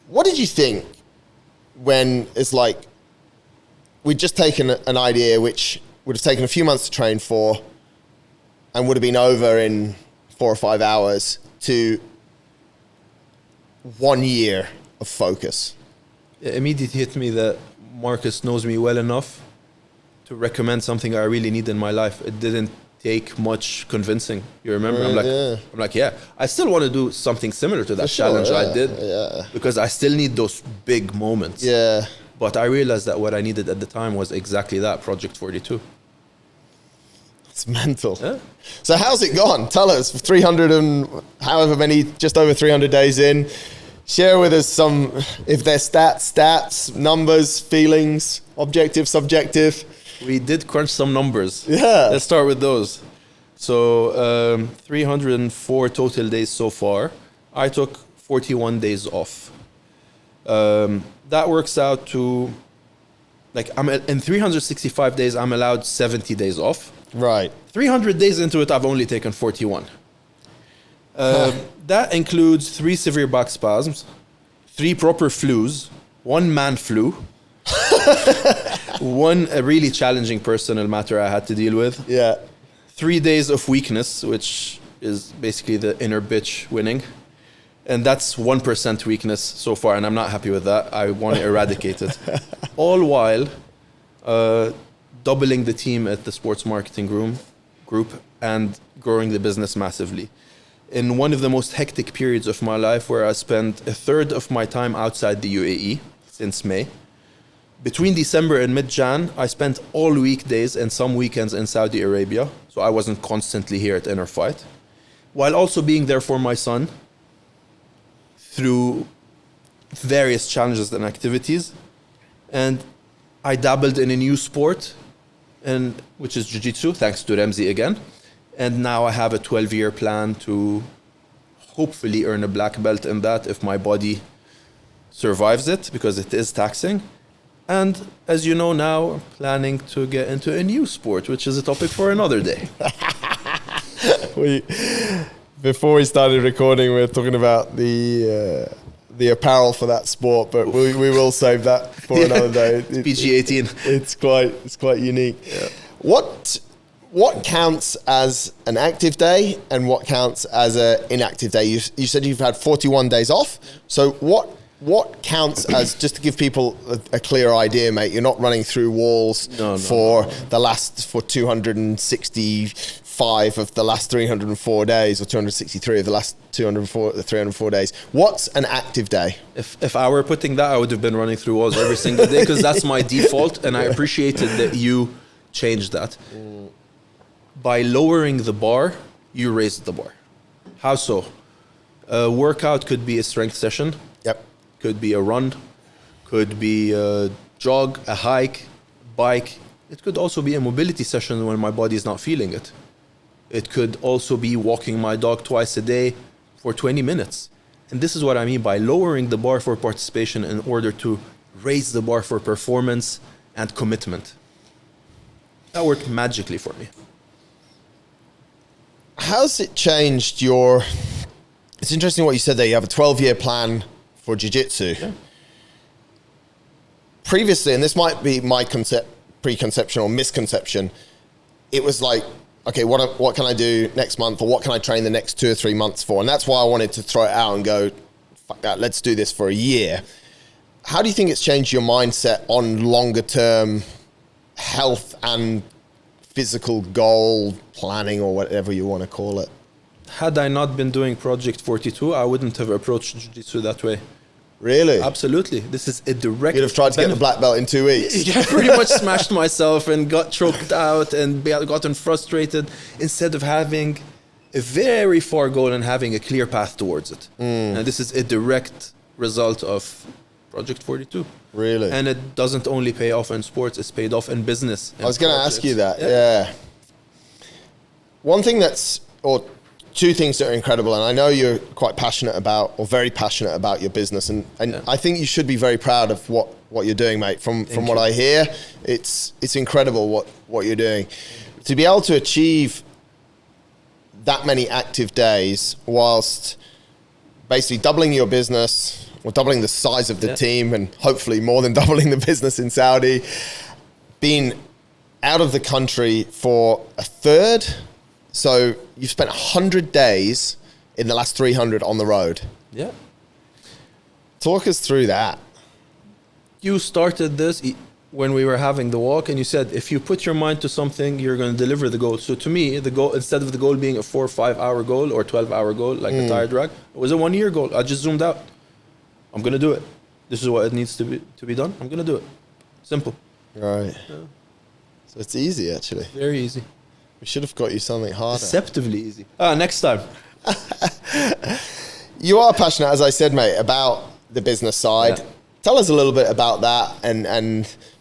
What did you think when it's like, we'd just taken an idea which would have taken a few months to train for and would have been over in 4 or 5 hours, to 1 year of focus? It immediately hit me that Marcus knows me well enough to recommend something I really need in my life. It didn't take much convincing. You remember? I'm like, yeah. I still want to do something similar to that challenge I did, because I still need those big moments. Yeah. But I realized that what I needed at the time was exactly that, Project 42. It's mental. Yeah. So how's it gone? Tell us, 300 and however many, just over 300 days in. Share with us some, if they're stats, numbers, feelings, objective, subjective. We did crunch some numbers. Yeah. Let's start with those. So 304 total days so far. I took 41 days off. That works out to, like, in 365 days, I'm allowed 70 days off. Right. 300 days into it, I've only taken 41. That includes 3 severe back spasms, 3 proper flus, 1 man flu, a really challenging personal matter I had to deal with. Yeah. 3 days of weakness, which is basically the inner bitch winning. And that's 1% weakness so far, and I'm not happy with that. I want to eradicate it. All while doubling the team at the sports marketing group and growing the business massively. In one of the most hectic periods of my life, where I spent a third of my time outside the UAE since May, Between December and mid-Jan, I spent all weekdays and some weekends in Saudi Arabia, so I wasn't constantly here at InnerFight, while also being there for my son through various challenges and activities. And I dabbled in a new sport, which is Jiu-Jitsu, thanks to Ramzi again. And now I have a 12-year plan to hopefully earn a black belt in that if my body survives it, because it is taxing. And as you know now, I'm planning to get into a new sport, which is a topic for another day. Before we started recording, we were talking about the apparel for that sport, but we will save that for another day. It's PG-18. It's quite unique. Yeah. What counts as an active day and what counts as an inactive day? You said you've had 41 days off. So what counts as, just to give people a clear idea, mate, you're not running through walls for 265 of the last 304 days, or 263 of the last 304 days. What's an active day? If I were putting that, I would have been running through walls every single day, because that's my default, and I appreciated that you changed that. By lowering the bar, you raised the bar. How so? A workout could be a strength session. Yep. Could be a run, could be a jog, a hike, bike. It could also be a mobility session when my body is not feeling it. It could also be walking my dog twice a day for 20 minutes. And this is what I mean by lowering the bar for participation in order to raise the bar for performance and commitment. That worked magically for me. How's it changed your... It's interesting what you said there. You have a 12-year plan for jiu-jitsu. Yeah. Previously, and this might be my preconception or misconception, it was like, okay, what can I do next month, or what can I train the next 2 or 3 months for? And that's why I wanted to throw it out and go, fuck that, let's do this for a year. How do you think it's changed your mindset on longer term health and physical goal planning, or whatever you want to call it? Had I not been doing Project 42, I wouldn't have approached Jiu-Jitsu that way. Really? Absolutely. This is a direct... You'd have tried to get the black belt in 2 weeks. Yeah, pretty much smashed myself and got choked out and gotten frustrated, instead of having a very far goal and having a clear path towards it. And this is a direct result of Project 42. Really? And it doesn't only pay off in sports, it's paid off in business. I was going to ask you that, yeah. One thing or two things that are incredible, and I know you're quite passionate about, or very passionate about your business, and I think you should be very proud of what you're doing, mate. From what I hear, it's incredible what you're doing. To be able to achieve that many active days whilst basically doubling your business, or doubling the size of the team, and hopefully more than doubling the business in Saudi, being out of the country for a third. So you've spent 100 days in the last 300 on the road. Yeah. Talk us through that. You started this when we were having the walk, and you said, if you put your mind to something, you're going to deliver the goal. So to me, the goal, instead of the goal being a 4 or 5 hour goal or 12-hour goal, like the tire drag, it was a 1 year goal. I just zoomed out. I'm going to do it. This is what it needs to be done. I'm going to do it. Simple. Right. Yeah. So it's easy, actually. Very easy. We should have got you something harder. Deceptively easy. Next time. You are passionate, as I said, mate, about the business side. Yeah. Tell us a little bit about that, and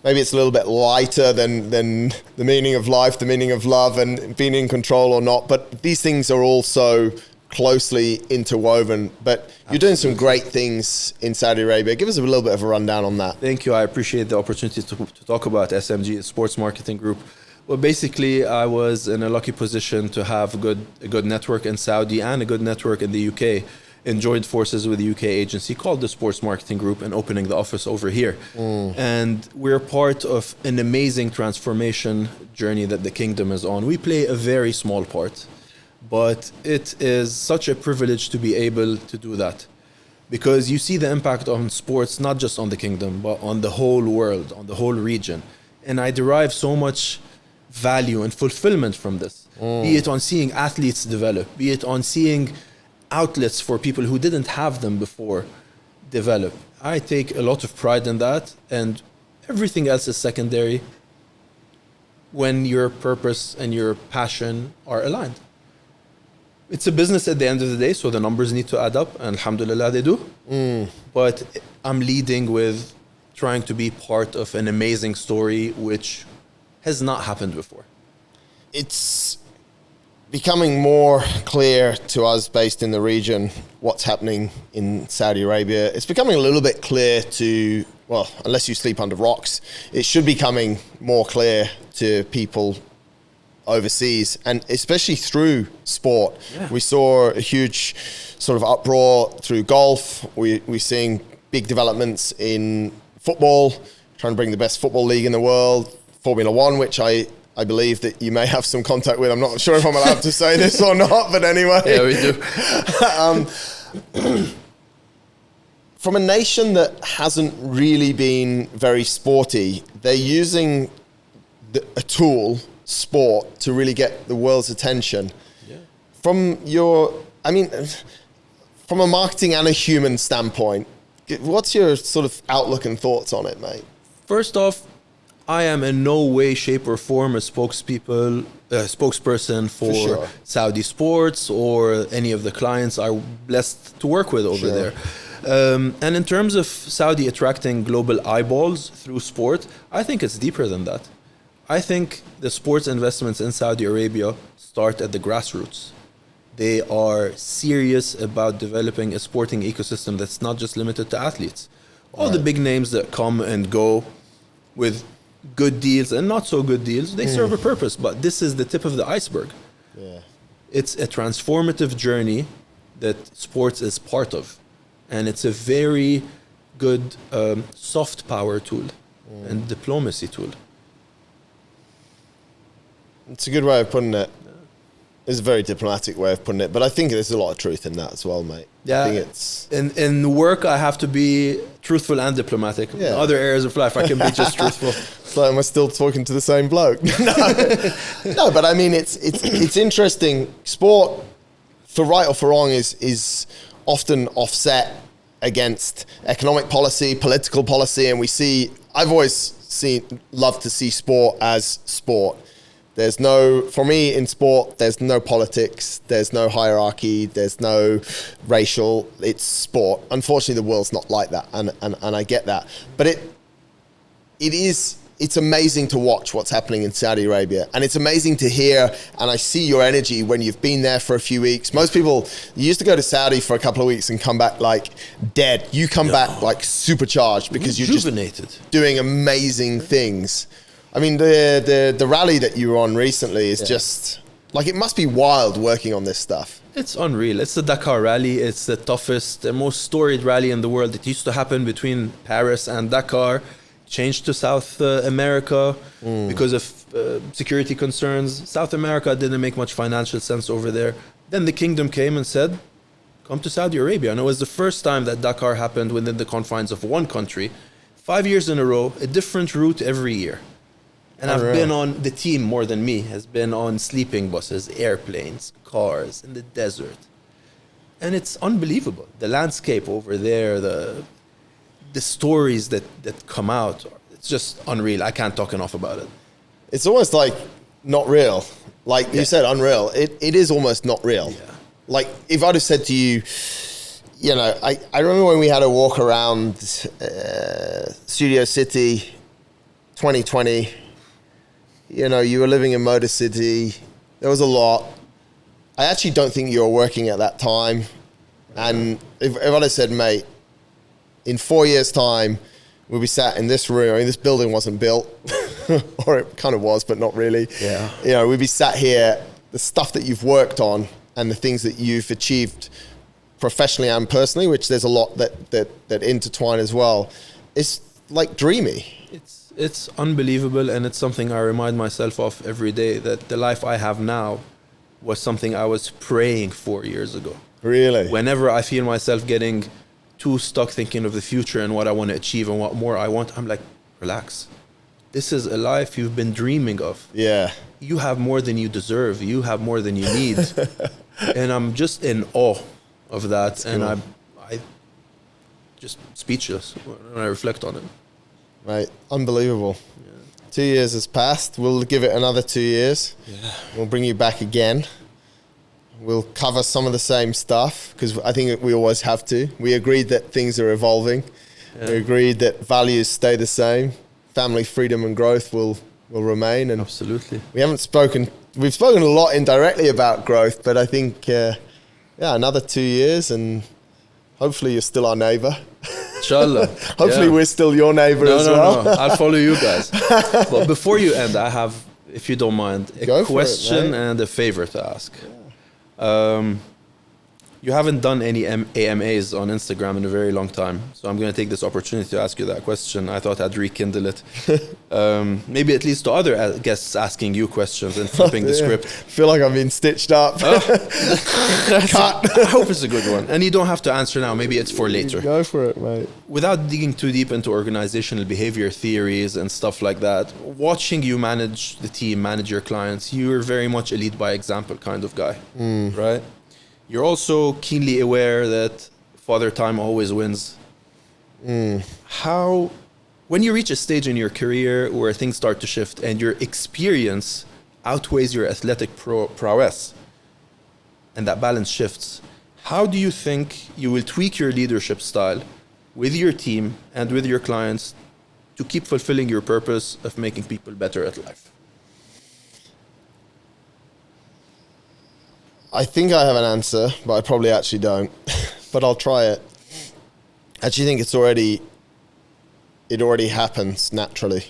maybe it's a little bit lighter than the meaning of life, the meaning of love, and being in control or not. But these things are all so closely interwoven. But you're doing some great things in Saudi Arabia. Give us a little bit of a rundown on that. Thank you. I appreciate the opportunity to talk about SMG, Sports Marketing Group. Well, basically, I was in a lucky position to have a good network in Saudi and a good network in the UK, and joined forces with a UK agency called the Sports Marketing Group, and opening the office over here. And we're part of an amazing transformation journey that the kingdom is on. We play a very small part, but it is such a privilege to be able to do that, because you see the impact on sports, not just on the kingdom, but on the whole world, on the whole region. And I derive so much value and fulfillment from this, be it on seeing athletes develop, be it on seeing outlets for people who didn't have them before develop. I take a lot of pride in that, and Everything else is secondary when your purpose and your passion are aligned. It's a business at the end of the day, so the numbers need to add up, and alhamdulillah they do. But I'm leading with trying to be part of an amazing story which has not happened before. It's becoming more clear to us based in the region what's happening in Saudi Arabia. It's becoming a little bit clear to, well, unless you sleep under rocks, it should be coming more clear to people overseas, and especially through sport. Yeah. We saw a huge sort of uproar through golf. We're seeing big developments in football, trying to bring the best football league in the world, Formula One, which I believe that you may have some contact with. I'm not sure if I'm allowed to say this or not, but anyway. Yeah, we do. From a nation that hasn't really been very sporty, they're using a tool, sport, to really get the world's attention. Yeah. From a marketing and a human standpoint, what's your sort of outlook and thoughts on it, mate? First off, I am in no way, shape, or form a spokesperson for sure. Saudi sports or any of the clients I'm blessed to work with over there. And in terms of Saudi attracting global eyeballs through sport, I think it's deeper than that. I think the sports investments in Saudi Arabia start at the grassroots. They are serious about developing a sporting ecosystem that's not just limited to athletes. All the big names that come and go with good deals and not so good deals, they serve a purpose, but this is the tip of the iceberg. Yeah. It's a transformative journey that sports is part of. And it's a very good soft power tool and diplomacy tool. It's a good way of putting it. It's a very diplomatic way of putting it, but I think there's a lot of truth in that as well, mate. Yeah, I think it's... In work, I have to be truthful and diplomatic. Yeah. In other areas of life, I can be just truthful. It's like, am I still talking to the same bloke? No, but I mean, it's interesting. Sport, for right or for wrong, is often offset against economic policy, political policy, and I've always loved to see sport as sport. For me in sport, there's no politics, there's no hierarchy, there's no racial, it's sport. Unfortunately, the world's not like that, and I get that. But it's amazing to watch what's happening in Saudi Arabia, and it's amazing to hear, and I see your energy when you've been there for a few weeks. Most people, you used to go to Saudi for a couple of weeks and come back like dead. You come back like supercharged because you're just doing amazing things. I mean, the rally that you were on recently is just, like, it must be wild working on this stuff. It's unreal. It's the Dakar rally. It's the toughest and most storied rally in the world. It used to happen between Paris and Dakar. Changed to South America because of security concerns. South America didn't make much financial sense over there. Then the kingdom came and said, come to Saudi Arabia. And it was the first time that Dakar happened within the confines of one country. 5 years in a row, a different route every year. And I've been on, the team more than me, has been on sleeping buses, airplanes, cars, in the desert. And it's unbelievable. The landscape over there, the stories that come out, it's just unreal. I can't talk enough about it. It's almost like not real. Like you said, unreal. It is almost not real. Yeah. Like if I'd have said to you, you know, I remember when we had a walk around Studio City 2020, you know, you were living in Motor City. There was a lot. I actually don't think you were working at that time. And if I'd have said, mate, in 4 years' time, we'll be sat in this room. I mean, this building wasn't built, or it kind of was, but not really. Yeah. You know, we'd be sat here, the stuff that you've worked on and the things that you've achieved professionally and personally, which there's a lot that intertwine as well. It's like dreamy. It's unbelievable, and it's something I remind myself of every day, that the life I have now was something I was praying 4 years ago. Really? Whenever I feel myself getting too stuck thinking of the future and what I want to achieve and what more I want, I'm like, relax. This is a life you've been dreaming of. Yeah. You have more than you deserve. You have more than you need. And I'm just in awe of that. That's and cool. I just speechless when I reflect on it. Mate, unbelievable. 2 years has passed. We'll give it another 2 years. Yeah. We'll bring you back again. We'll cover some of the same stuff because I think we always have to. We agreed that things are evolving. Yeah. We agreed that values stay the same. Family, freedom and growth will remain. And absolutely. We've spoken a lot indirectly about growth, but I think, another 2 years and hopefully you're still our neighbor. Inshallah. Hopefully we're still your neighbor as well. No, I'll follow you guys. But before you end, I have, if you don't mind, a question and a favor to ask. Yeah. You haven't done any AMAs on Instagram in a very long time, so I'm going to take this opportunity to ask you that question. I thought I'd rekindle it. Maybe at least to other guests asking you questions and flipping the script. I feel like I've been stitched up. Cut. I hope it's a good one. And you don't have to answer now. Maybe it's for later. Go for it, mate. Without digging too deep into organizational behavior theories and stuff like that, watching you manage the team, manage your clients, you're very much a lead by example kind of guy, right? You're also keenly aware that Father Time always wins. How, when you reach a stage in your career where things start to shift and your experience outweighs your athletic prowess and that balance shifts, how do you think you will tweak your leadership style with your team and with your clients to keep fulfilling your purpose of making people better at life? I think I have an answer, but I probably actually don't. But I'll try it. I actually think it already happens naturally.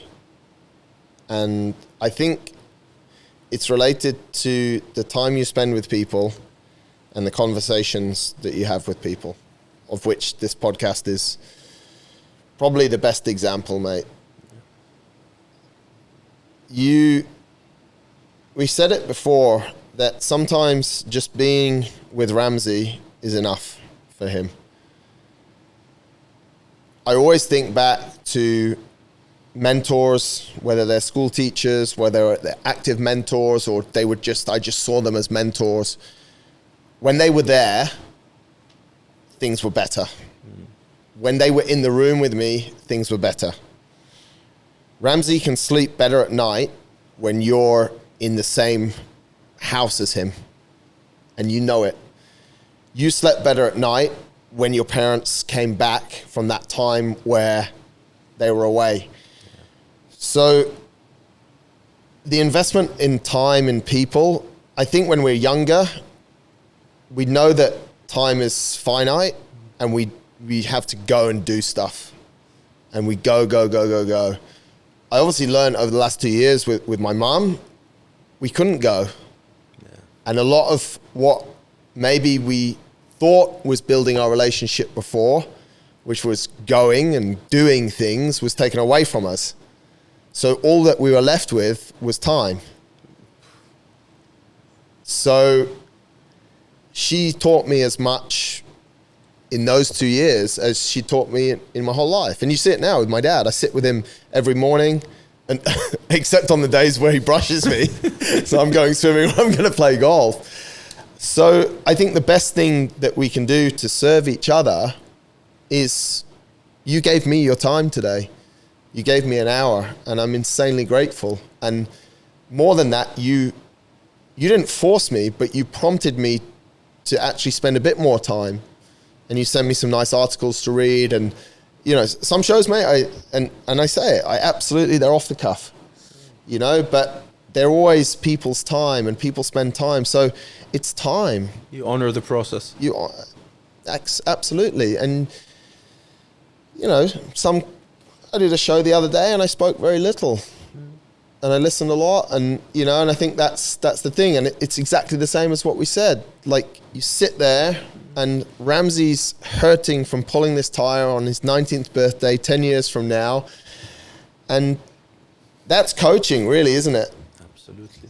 And I think it's related to the time you spend with people and the conversations that you have with people, of which this podcast is probably the best example, mate. We said it before, that sometimes just being with Ramsey is enough for him. I always think back to mentors, whether they're school teachers, whether they're active mentors, or I just saw them as mentors. When they were there, things were better. When they were in the room with me, things were better. Ramsey can sleep better at night when you're in the same house as him, and you know it. You slept better at night when your parents came back from that time where they were away. So the investment in time in people, I think when we're younger, we know that time is finite and we have to go and do stuff, and we go. I obviously learned over the last 2 years with my mum, we couldn't go. And a lot of what maybe we thought was building our relationship before, which was going and doing things, was taken away from us. So all that we were left with was time. So she taught me as much in those 2 years as she taught me in my whole life. And you see it now with my dad. I sit with him every morning, and except on the days where he brushes me. So I'm going swimming, or I'm going to play golf. So I think the best thing that we can do to serve each other is, you gave me your time today. You gave me an hour, and I'm insanely grateful. And more than that, you didn't force me, but you prompted me to actually spend a bit more time. And you send me some nice articles to read, and some shows, mate, I say it, they're off the cuff, but they're always people's time, and people spend time. So it's time. You honor the process. Absolutely. And, I did a show the other day and I spoke very little, and I listened a lot, and, and I think that's the thing. And it's exactly the same as what we said. Like, you sit there, and Ramsey's hurting from pulling this tire on his 19th birthday, 10 years from now. And that's coaching, really, isn't it? Absolutely.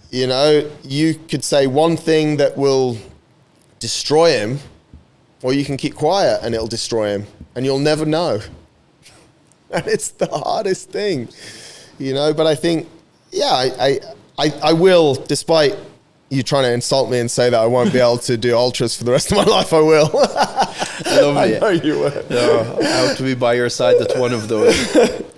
You could say one thing that will destroy him, or you can keep quiet and it'll destroy him, and you'll never know. And it's the hardest thing, but I think, I will, despite you trying to insult me and say that I won't be able to do ultras for the rest of my life, I will. I know you will. Yeah, I have to be by your side at one of those.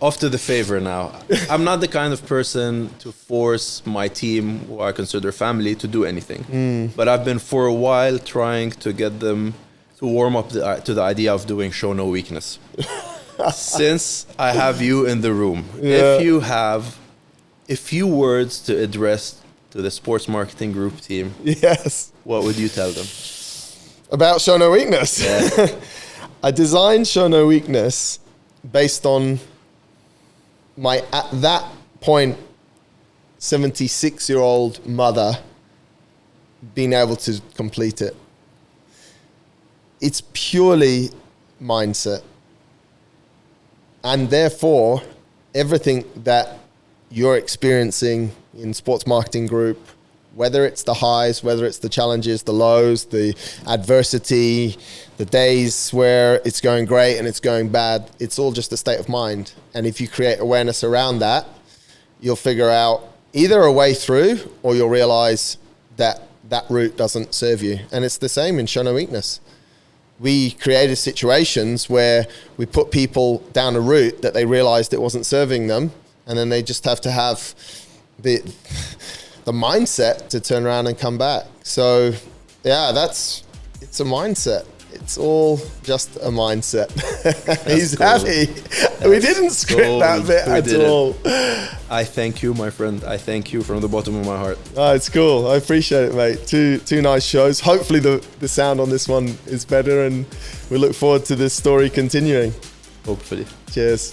off to the favor now. I'm not the kind of person to force my team, who I consider family, to do anything. But I've been for a while trying to get them to warm up to the idea of doing show no weakness. Since I have you in the room, if you have a few words to address to the sports marketing group team, yes, what would you tell them? About show no weakness. Yeah. I designed show no weakness based on my, at that point, 76-year-old mother being able to complete it. It's purely mindset. And therefore, everything that you're experiencing in sports marketing group, whether it's the highs, whether it's the challenges, the lows, the adversity, the days where it's going great and it's going bad, it's all just a state of mind. And if you create awareness around that, you'll figure out either a way through, or you'll realize that that route doesn't serve you. And it's the same in show no weakness. We created situations where we put people down a route that they realized it wasn't serving them, and then they just have to have the mindset to turn around and come back. So yeah, it's a mindset. It's all just a mindset. He's cool. happy. We didn't script that bit at all. I thank you, my friend. I thank you from the bottom of my heart. Oh, it's cool. I appreciate it, mate. Two nice shows. Hopefully the sound on this one is better, and we look forward to this story continuing. Hopefully. Cheers.